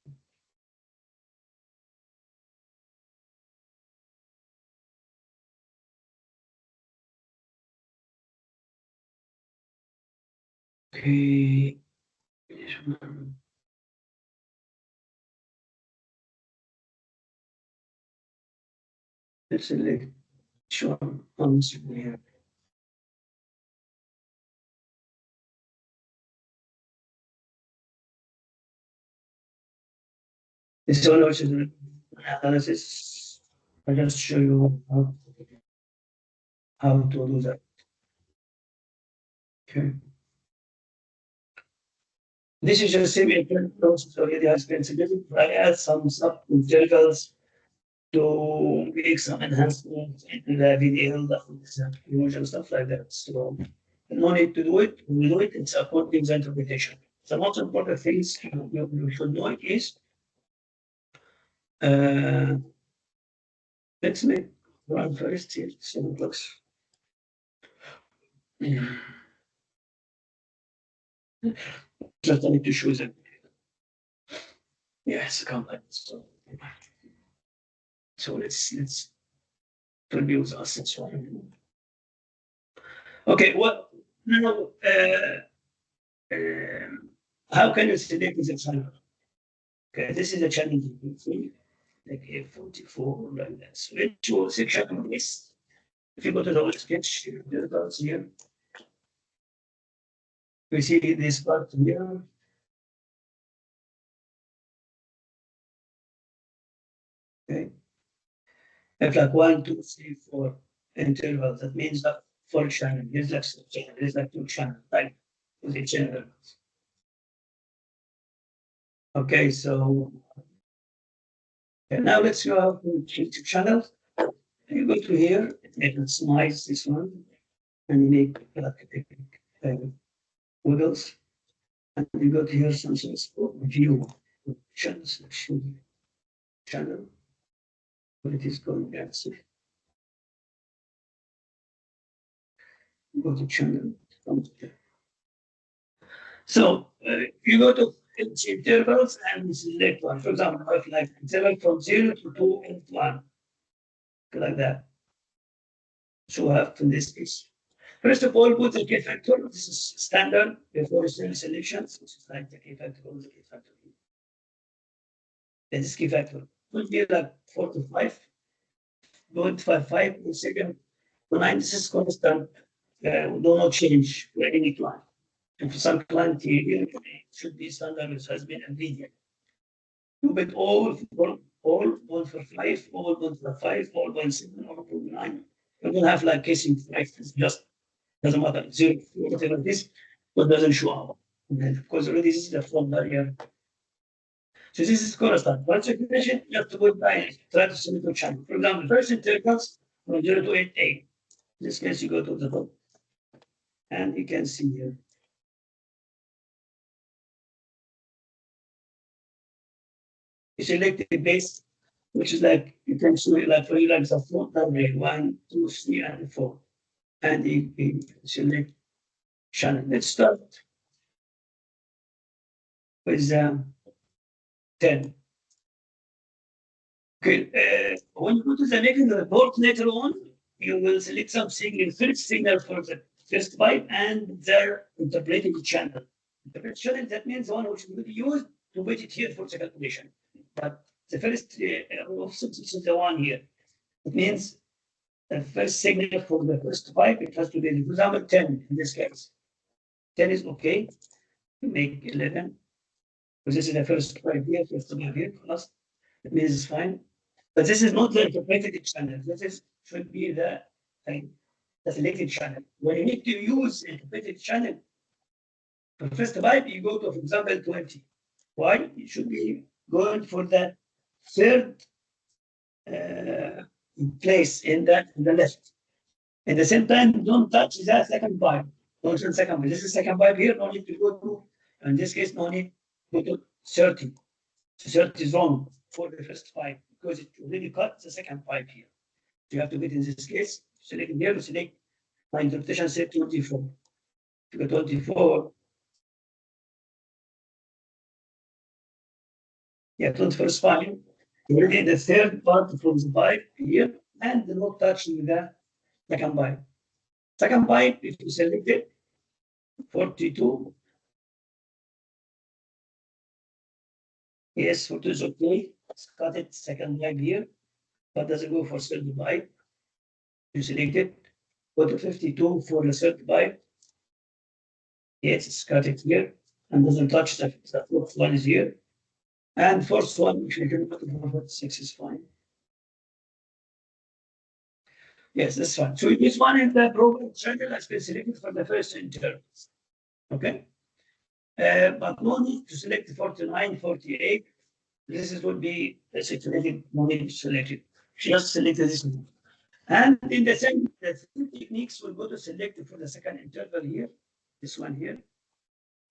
Okay. Let's select sure on here. This one also is analysis. I just show you how to do that. Okay. This is just same internal process already has been submitted. I add some sub materials to make some enhancements in the VDL, image and stuff like that. So no need to do it. We do it. It's according to the interpretation. The most important things you should know is uh, let's make one first here. So it looks. Just I need to show them. Yes, come like so. So let's produce us. Okay, well now how can you select the channel? Okay, this is a challenging thing, like A44 like that. So let's show section of this. If you go to the old sketch, the results here, we see this part here. Okay, if like 1, 2, 3, 4 intervals, that means that 4 channel. Here's like channel. Here's like 2 channel, like with the channel. Okay, so now let's go out to change the channels. You go to here, maximize this one, and make like wiggles. And you go to here, something called view channel selection channel, but it is going active. Go to channel. So you go to intervals and select one. For example, if like interval from 0 to 2 and 1, like that. So have to this case. First of all, put the K factor. This is standard before selections, which is like the K factor or the K factor. That is K factor. Would be like 4 to 5, 0.55 per second. 9, this is constant. Do not change for any time. If some client here should be standard, which has been agreed. You bet all 1 for 5, all 1 for 5, all 1 7, all 9. You don't have like casing five. It's just doesn't matter. 0, whatever it is, but doesn't show up. Because already this is the phone barrier. So this is constant. Once you finish it, you have to go by try to select the channel. For example, first intervals from 0 to 8A. In this case, you go to the top. And you can see here. You select the base, which is like you can see like for you like the phone number 1, 2, 3, and 4. And you select channel. Let's start with 10. Okay, when you go to the next report later on, you will select something in first signal for the first pipe and their interpreting channel. Interpreted channel, that means the one which will be used to put it here for the calculation. But the first offset is the one here. It means the first signal for the first pipe, it has to be, for example, 10 in this case. 10 is okay. Make 11. Because this is the first pipe here, first pipe here, plus. It means it's fine. But this is not the interpreted channel. Should be the selected channel. When you need to use interpreted channel, for first pipe, you go to, for example, 20. Why? You should be going for the third place in the left. At the same time, don't touch the second pipe. Don't touch second pipe. This is second pipe here. No need to go to, in this case, no need to go to 30. So 30 is wrong for the first pipe because it already cut the second pipe here. So you have to get in this case, select here, select my interpretation set 24. If you go 24, yeah, 24 is fine. You already in the third part from the pipe here and not touching the second pipe. Second pipe, if you select it, 42. Yes, 42 is okay. Cut it, second pipe here, but doesn't go for third pipe. You select it, go to 52 for the third pipe. Yes, it's cut it here and doesn't touch the fourth one is here. And fourth one, if you can put it for 46 is fine. Yes, that's fine. So this one in the program channel has been selected for the first interval. Okay. But no need to select 49, 48. This is would be selected, no need to select it. Just select this one. And in the same techniques, we'll go to select for the second interval here, this one here,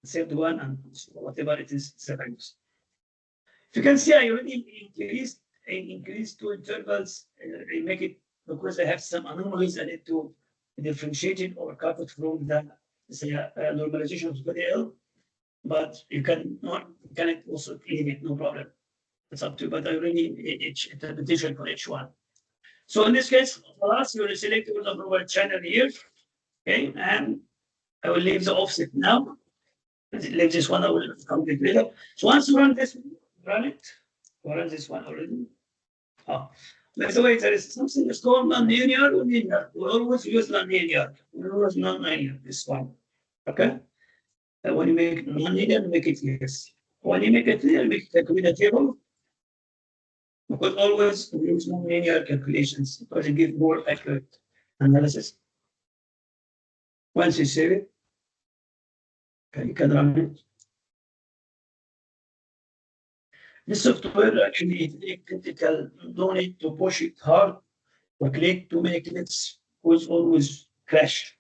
the third one, and whatever it is, seconds. You can see I already increased two intervals. I make it because I have some anomalies. I need to differentiate it or cut it from the normalization of the L. But you can also clean it, no problem. It's up to you. But I already each interpretation for each one. So in this case, for us, you will select the approval channel here. Okay, and I will leave the offset now. Leave this one, I will complete later. So once you run this, run it. Run this one already. Oh. By the way, there is something that's called non-linear or linear. We always use non-linear. We always non-linear, this one. Okay? And when you make non-linear, make it yes. When you make it linear, make it with a table. Because always we use non-linear calculations because it gives more accurate analysis. Once you save it, okay, you can run it. This software actually is critical. No need to push it hard or click too many clicks, which always crash.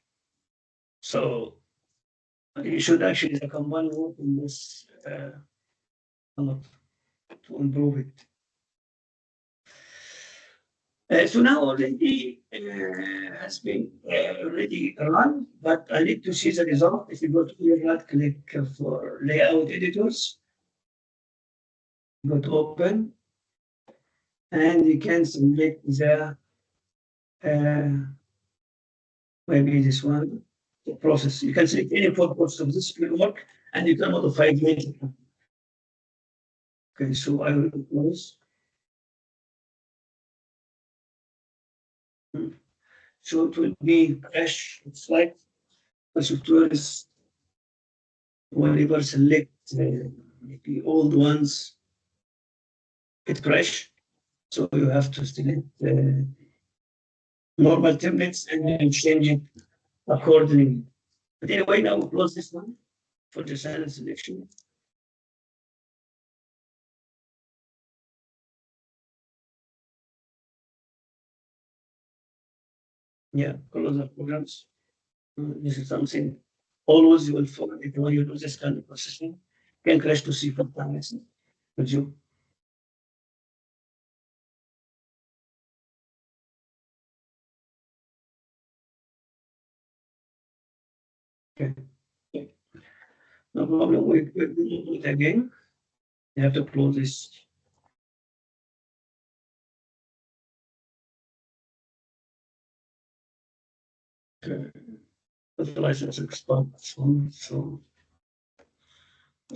So you should actually the company work on this a lot to improve it. So now already has been already run, but I need to see the result. If you go to your right click for layout editors, go to open, and you can select the maybe this one, the process. You can select any process of this will work, and you can modify it later. Okay, so I will close. So it will be crash. It's like the software is Whenever select maybe old ones, it crash. So you have to select normal templates and then change it accordingly. But anyway, now we close this one for the silent selection. Yeah, close the programs. This is something always you will find it when you do this kind of processing. Can crash to see for time with you. Okay. Okay. No problem. We do it again. You have to close this. Uh, Put the license expand. So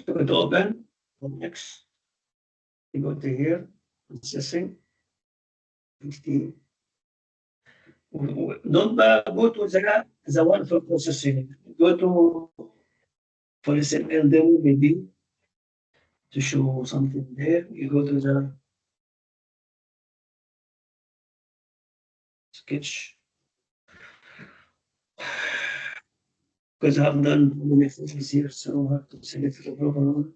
go to open. Next, you go to here, processing. 15. Don't go to the one for processing. Go to for a simple demo maybe to show something there. You go to the sketch because I've done many things here, so I have to select the proper one.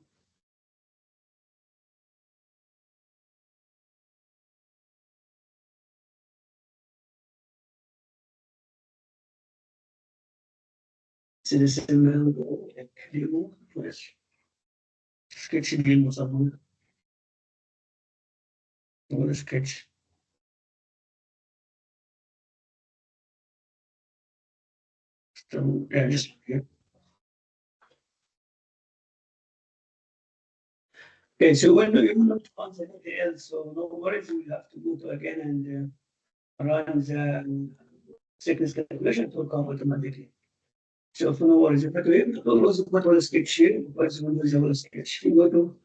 C'est le simple demo. Sketch demo somewhere. Go to sketch. So yeah, just here. Okay, so when you not on anything else, so no worries, we have to go to again and run the thickness calculation to come automatically. So for no worries, if we always what was sketch here, what's when there's a sketch, you go to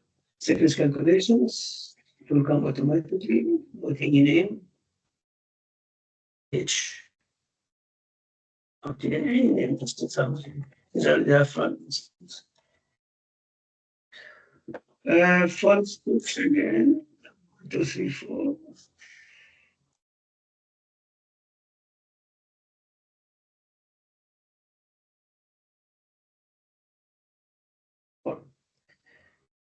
thickness calculations, it will come automatically with any name, H. Okay, any name, just something. These are the front. Front steps again, 2, 3, 4.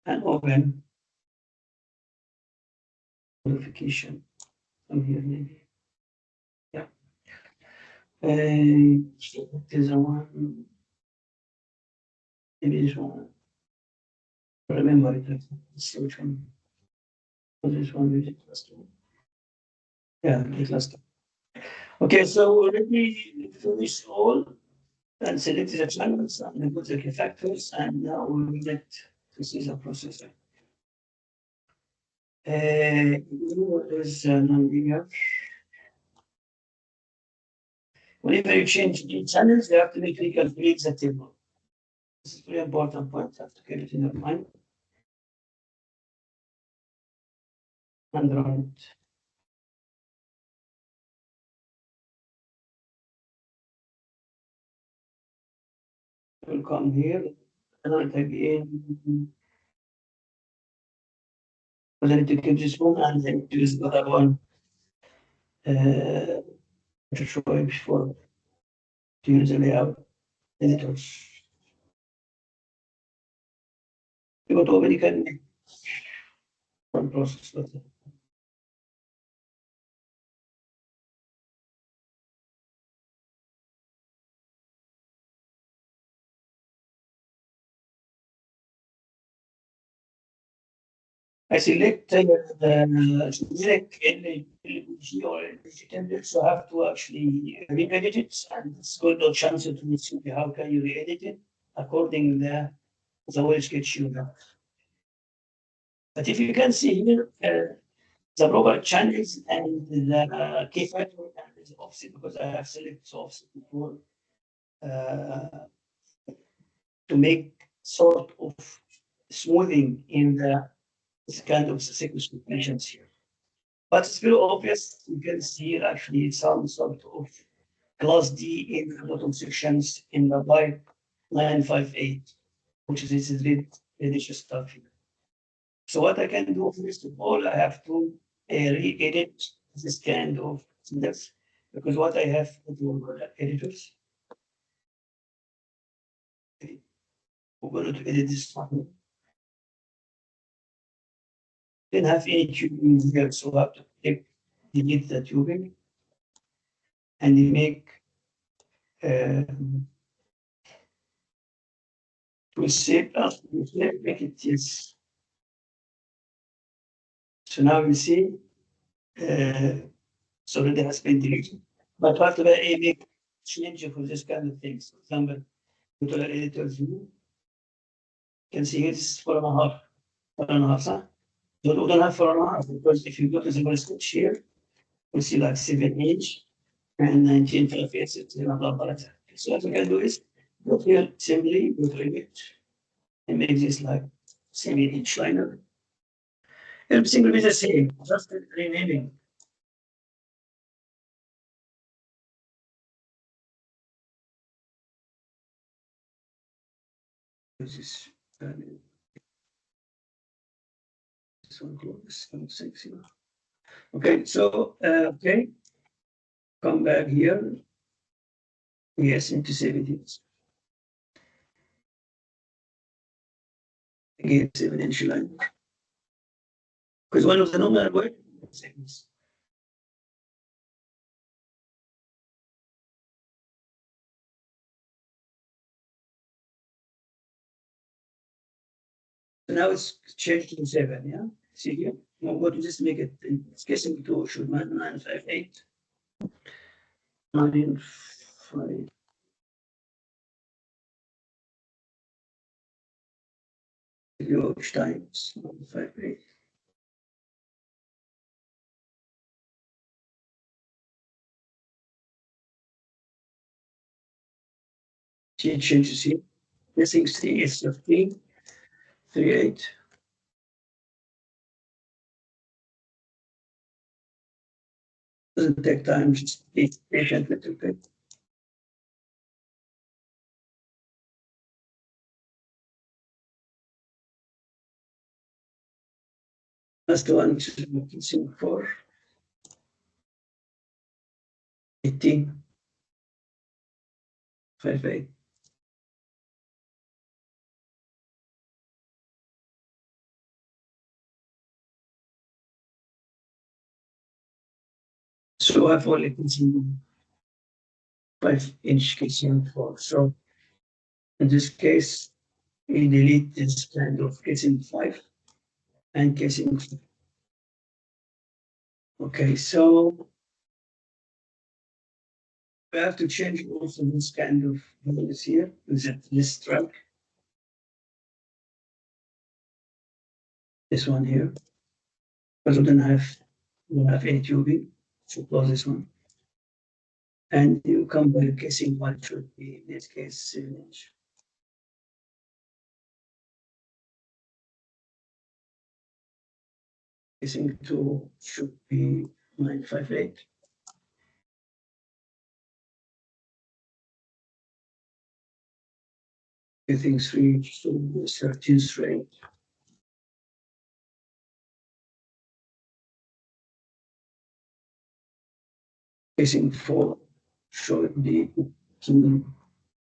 And open notification from here maybe. Yeah. There's a one, maybe this one. Remember it. Let's see which one. This one is the last one. Yeah, the last one. Okay, so let me finish all and select the channels and put the key factors, and now we will get to see the processor. There's non-linear. Whenever you change the channels, you have to make recalculate the table. This is a very important point. You have to keep it in your mind and run it. Will come here and run it again. But I need to keep this one and then use the other one to show you before to use the layout editors. You got already can make one process with it. I select the generic LG or LG template, so I have to actually re-edit it, and it's good no chance to see how can you re-edit it according to the way sketch you have. But if you can see here, the proper channels and the key factor and the offset, because I have selected offset before to make sort of smoothing in the this kind of sequence combinations here. But it's very obvious. You can see actually some sort of class D in the bottom sections in the pipe 958. which is this reddish stuff here. So what I can do, first of all, I have to re-edit this kind of index, because what I have to do editors, we're going to edit this one. Didn't have any tubing here, so I have to delete the tubing and make to save us, make it yes. So now you see, so that has been deleted. But after that, I make change for this kind of things. For example, go to the editor view. You can see here, this is 4.5, 4.5, huh? So we don't have 4.5, because if you go to the switch here, you see like 7 inch and 19 fps, blah, blah, blah. So what we can do is go here, simply go to image and make this like 7 inch liner. Everything will be the same, just renaming. This is this one close, 6. Okay, so okay, come back here. Yes, into 70s. Again, 7 inch line. Because one of the normal word seconds. So now it's changed to 7, yeah? See here? Now what to just make it, it's guessing to should 958. 958 times 958. See, it changes here. Guessing C is 15, 38. Doesn't take time, just be patient a little bit. That's the one which is looking for 18, 58. So I've only consumed 5 inch casing for. So in this case, we delete this kind of casing 5 and casing 5. Okay, so we have to change also this kind of values here. Is it this track? This one here. Because we don't have any tubing. So close this one. And you come by casing 1 should be in this case 7 inch. Casing 2 should be 958. Casing 3 should be 13 straight. Casing 4 should be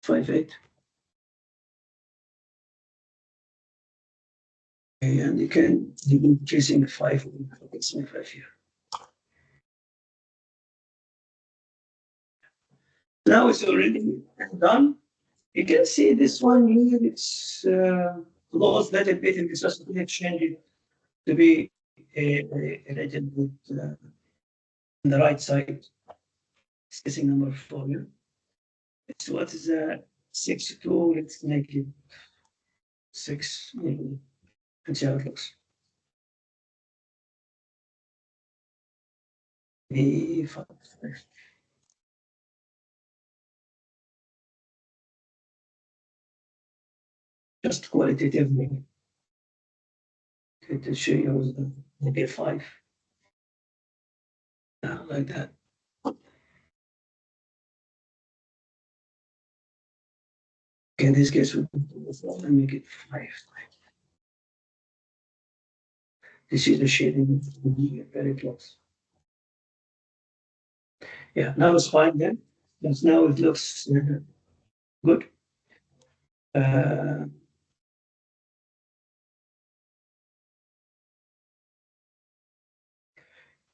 58. Okay, and you can do casing 5 and casing 5 here. Now it's already done. You can see this one here, it's lost a little bit, and it's just going to change it to be a little bit on the right side. It's casing number 4 here. So what is 62? Let's make it 6, maybe, and see how it looks. Maybe 5. Just qualitatively, to show you maybe 5. Like that. Okay, in this case, we do 4 and make it 5. This is the shading very close. Yeah, now it's fine then. Because now it looks good. Uh,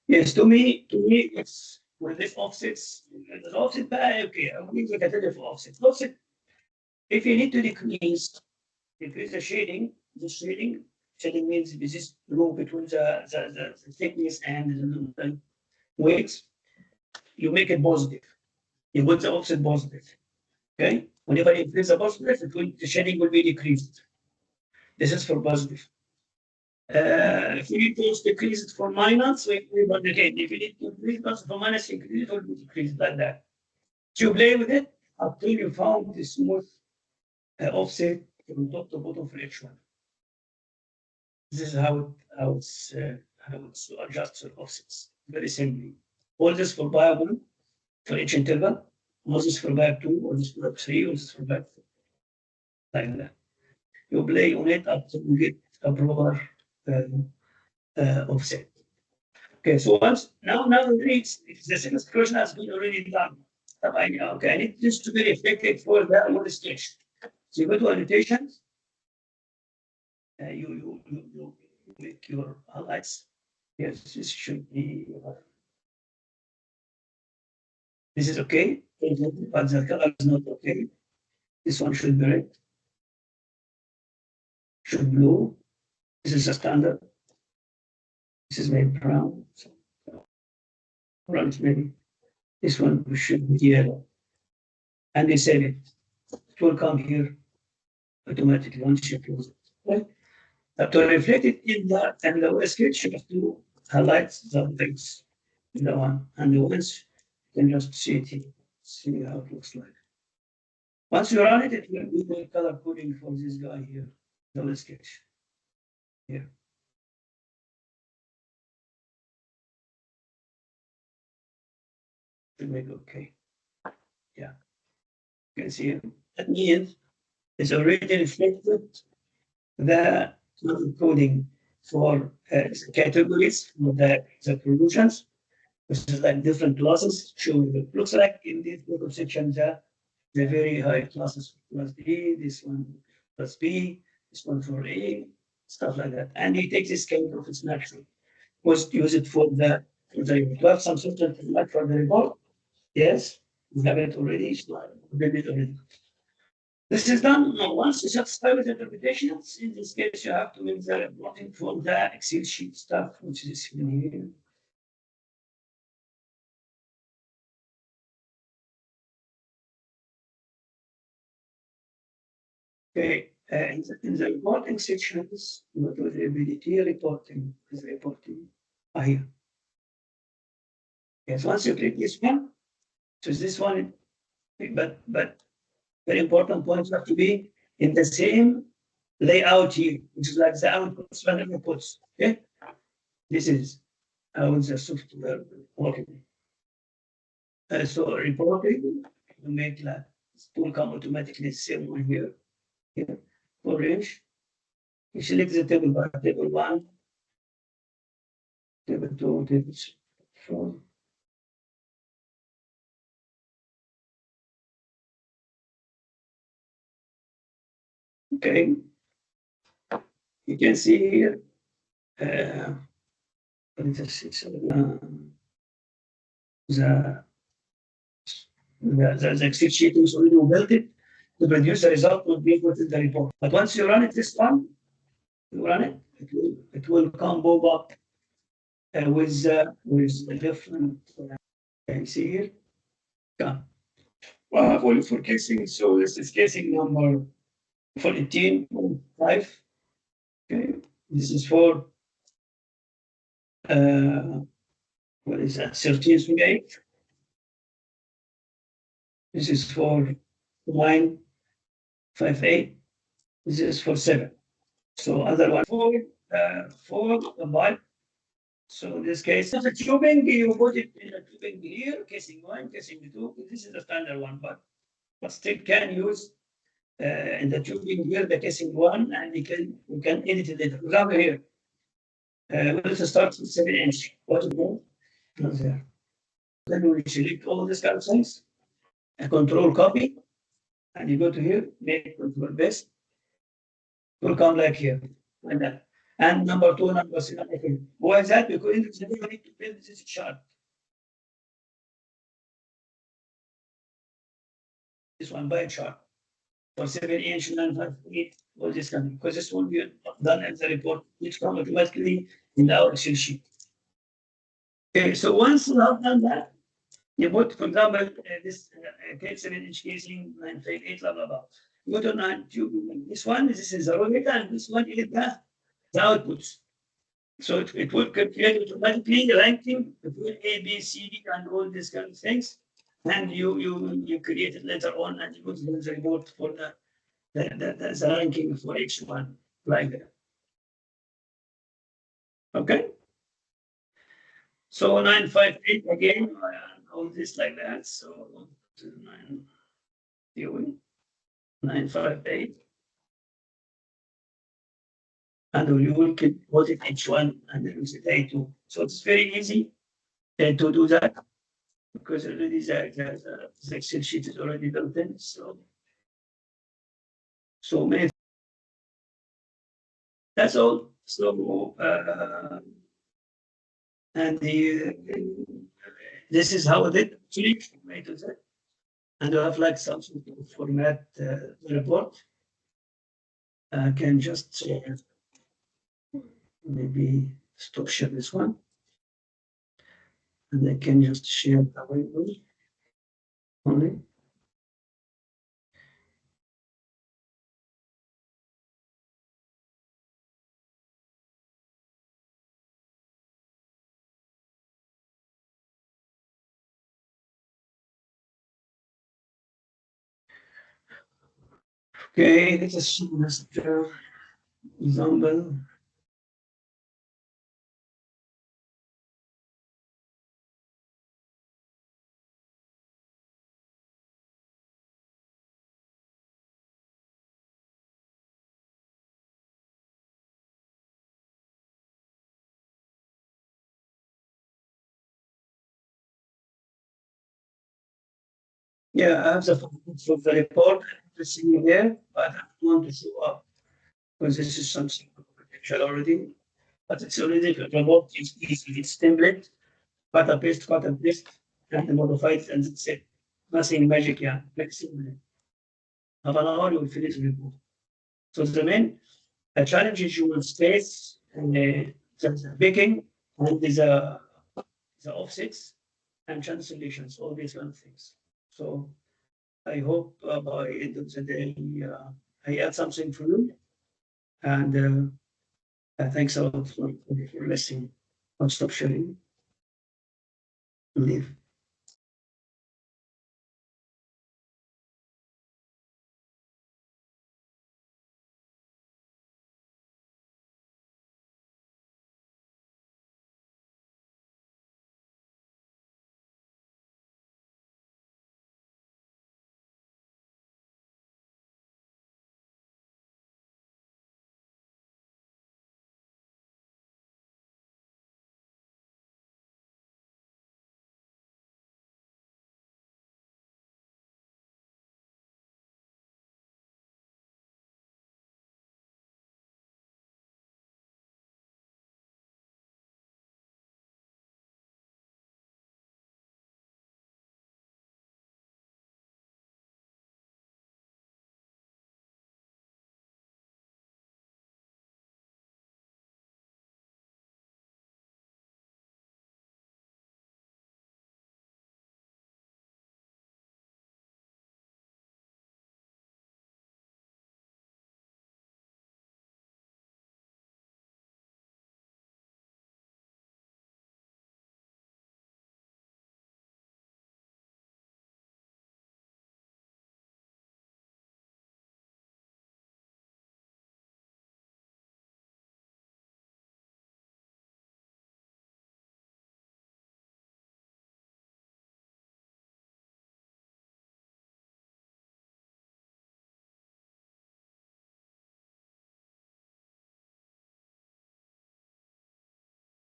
yes, to me, it's with this offsets. The offset back, okay, I'm going to look at it for offset. Offset, if you need to decrease shading means this is row between the thickness and the weights, you make it positive. You put the offset positive. Okay? Whenever you increase the positive, the shading will be decreased. This is for positive. If you need to decrease it for minus, we again. If you need to increase it for minus, increase it or decrease it like that. So you play with it until you found the smooth offset from top to bottom for each one. This is how it's adjusted offsets. Very simply. All this for pi 1 for each interval, all this for pi 2, all this for pi 3, all this for pi 4. Like that. You play on it until you get a proper offset. Okay, so once now the second question has been already done. Okay, I need this to be reflected for the whole stage. So you go to annotations, you make your highlights. Yes, this should be. This is okay, but the color is not okay. This one should be red, should blue. This is a standard. This is made brown. So, orange maybe. This one should be yellow. And they save it. It will come here automatically once you close it. Okay? To reflect it in the sketch, you have to highlight the things in the one. And once you can just see it here, see how it looks like. Once you run it, it will be the color coding for this guy here, the sketch. Here. To make okay. Yeah. You can see that means it's already reflected the coding for categories for the conclusions, which is like different classes. Showing it looks like in this little section the very high classes plus A, this one plus B, this one for A, stuff like that. And he takes this kind of its natural. Was use it for the you have some certain like for the report. Yes, we have it already. We did it already. This is done once you satisfy with interpretations. In this case, you have to make the reporting for the Excel sheet stuff, which is in here. Okay, in the reporting sections, what was the ability reporting is reporting here. Yes, once you click this one, so this one, but very important point have to be in the same layout here, which is like the outputs and inputs. Okay, this is how the software working. So reporting, you make that it will come automatically the same one here. Here for range, you select the table by table one, table two, table four. Okay, you can see here. What is this? The the Excel sheet is already built it to produce the result will be put in the report. But once you run it this one, you run it, it will come pop up with the different. Can you see here? Come. Only for casing. So this is casing number 14.5. Okay. This is for what is that? 13.8. This is for 9.58. This is for 7. So other one for the bulb. So in this case, the tubing, you put it in the tubing here, casing one, casing two. This is the standard one, but still can use in the tubing here, the casing one, and you can edit it later. For example, here, let's start with 7 inch. What is it? Not there. Then we select all these kind of things, and control copy, and you go to here, make control best, will come like here, like that. And number two, number three, number three. Why is that? Because in the you need to build this chart. This one by chart. For 7 inch, 958, all this coming. Because this will be done as a report, which come automatically in our Excel sheet. Okay, so once you have done that, you put, for example, this 7 inch casing, 958, blah, blah, blah. You go to 9, this one, this is the raw data, and this one is the outputs. So it will calculate automatically ranking between A, B, C, D, and all these kind of things. And you create it later on, and you put the report for the ranking for each one, like that. Okay. So 958 again, all this like that. So 958. And you will put it each one and then use it A2. So it's very easy to do that because already the Excel sheet is already built in. So many. That's all. So and this is how it actually made it. And you have like something to format the report. I can just maybe stop share this one. And I can just share the window only. Okay, let us see Mr. Example. Yeah, I have the photos of the report everything here, but I don't want to show up because this is something confidential already. But it's already the report is easy. It's template, cut and paste, and modify it, and that's it. Nothing magic, yeah. Like simple. Half an hour, you will finish the report. So the main challenge is you will space and the baking and the offsets and translations, all these kind of things. So I hope by end of the day I add something for you. And thanks a lot for listening. I'll stop sharing. Leave.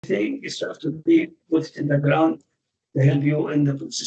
thing is have to be put in the ground to help you in the process.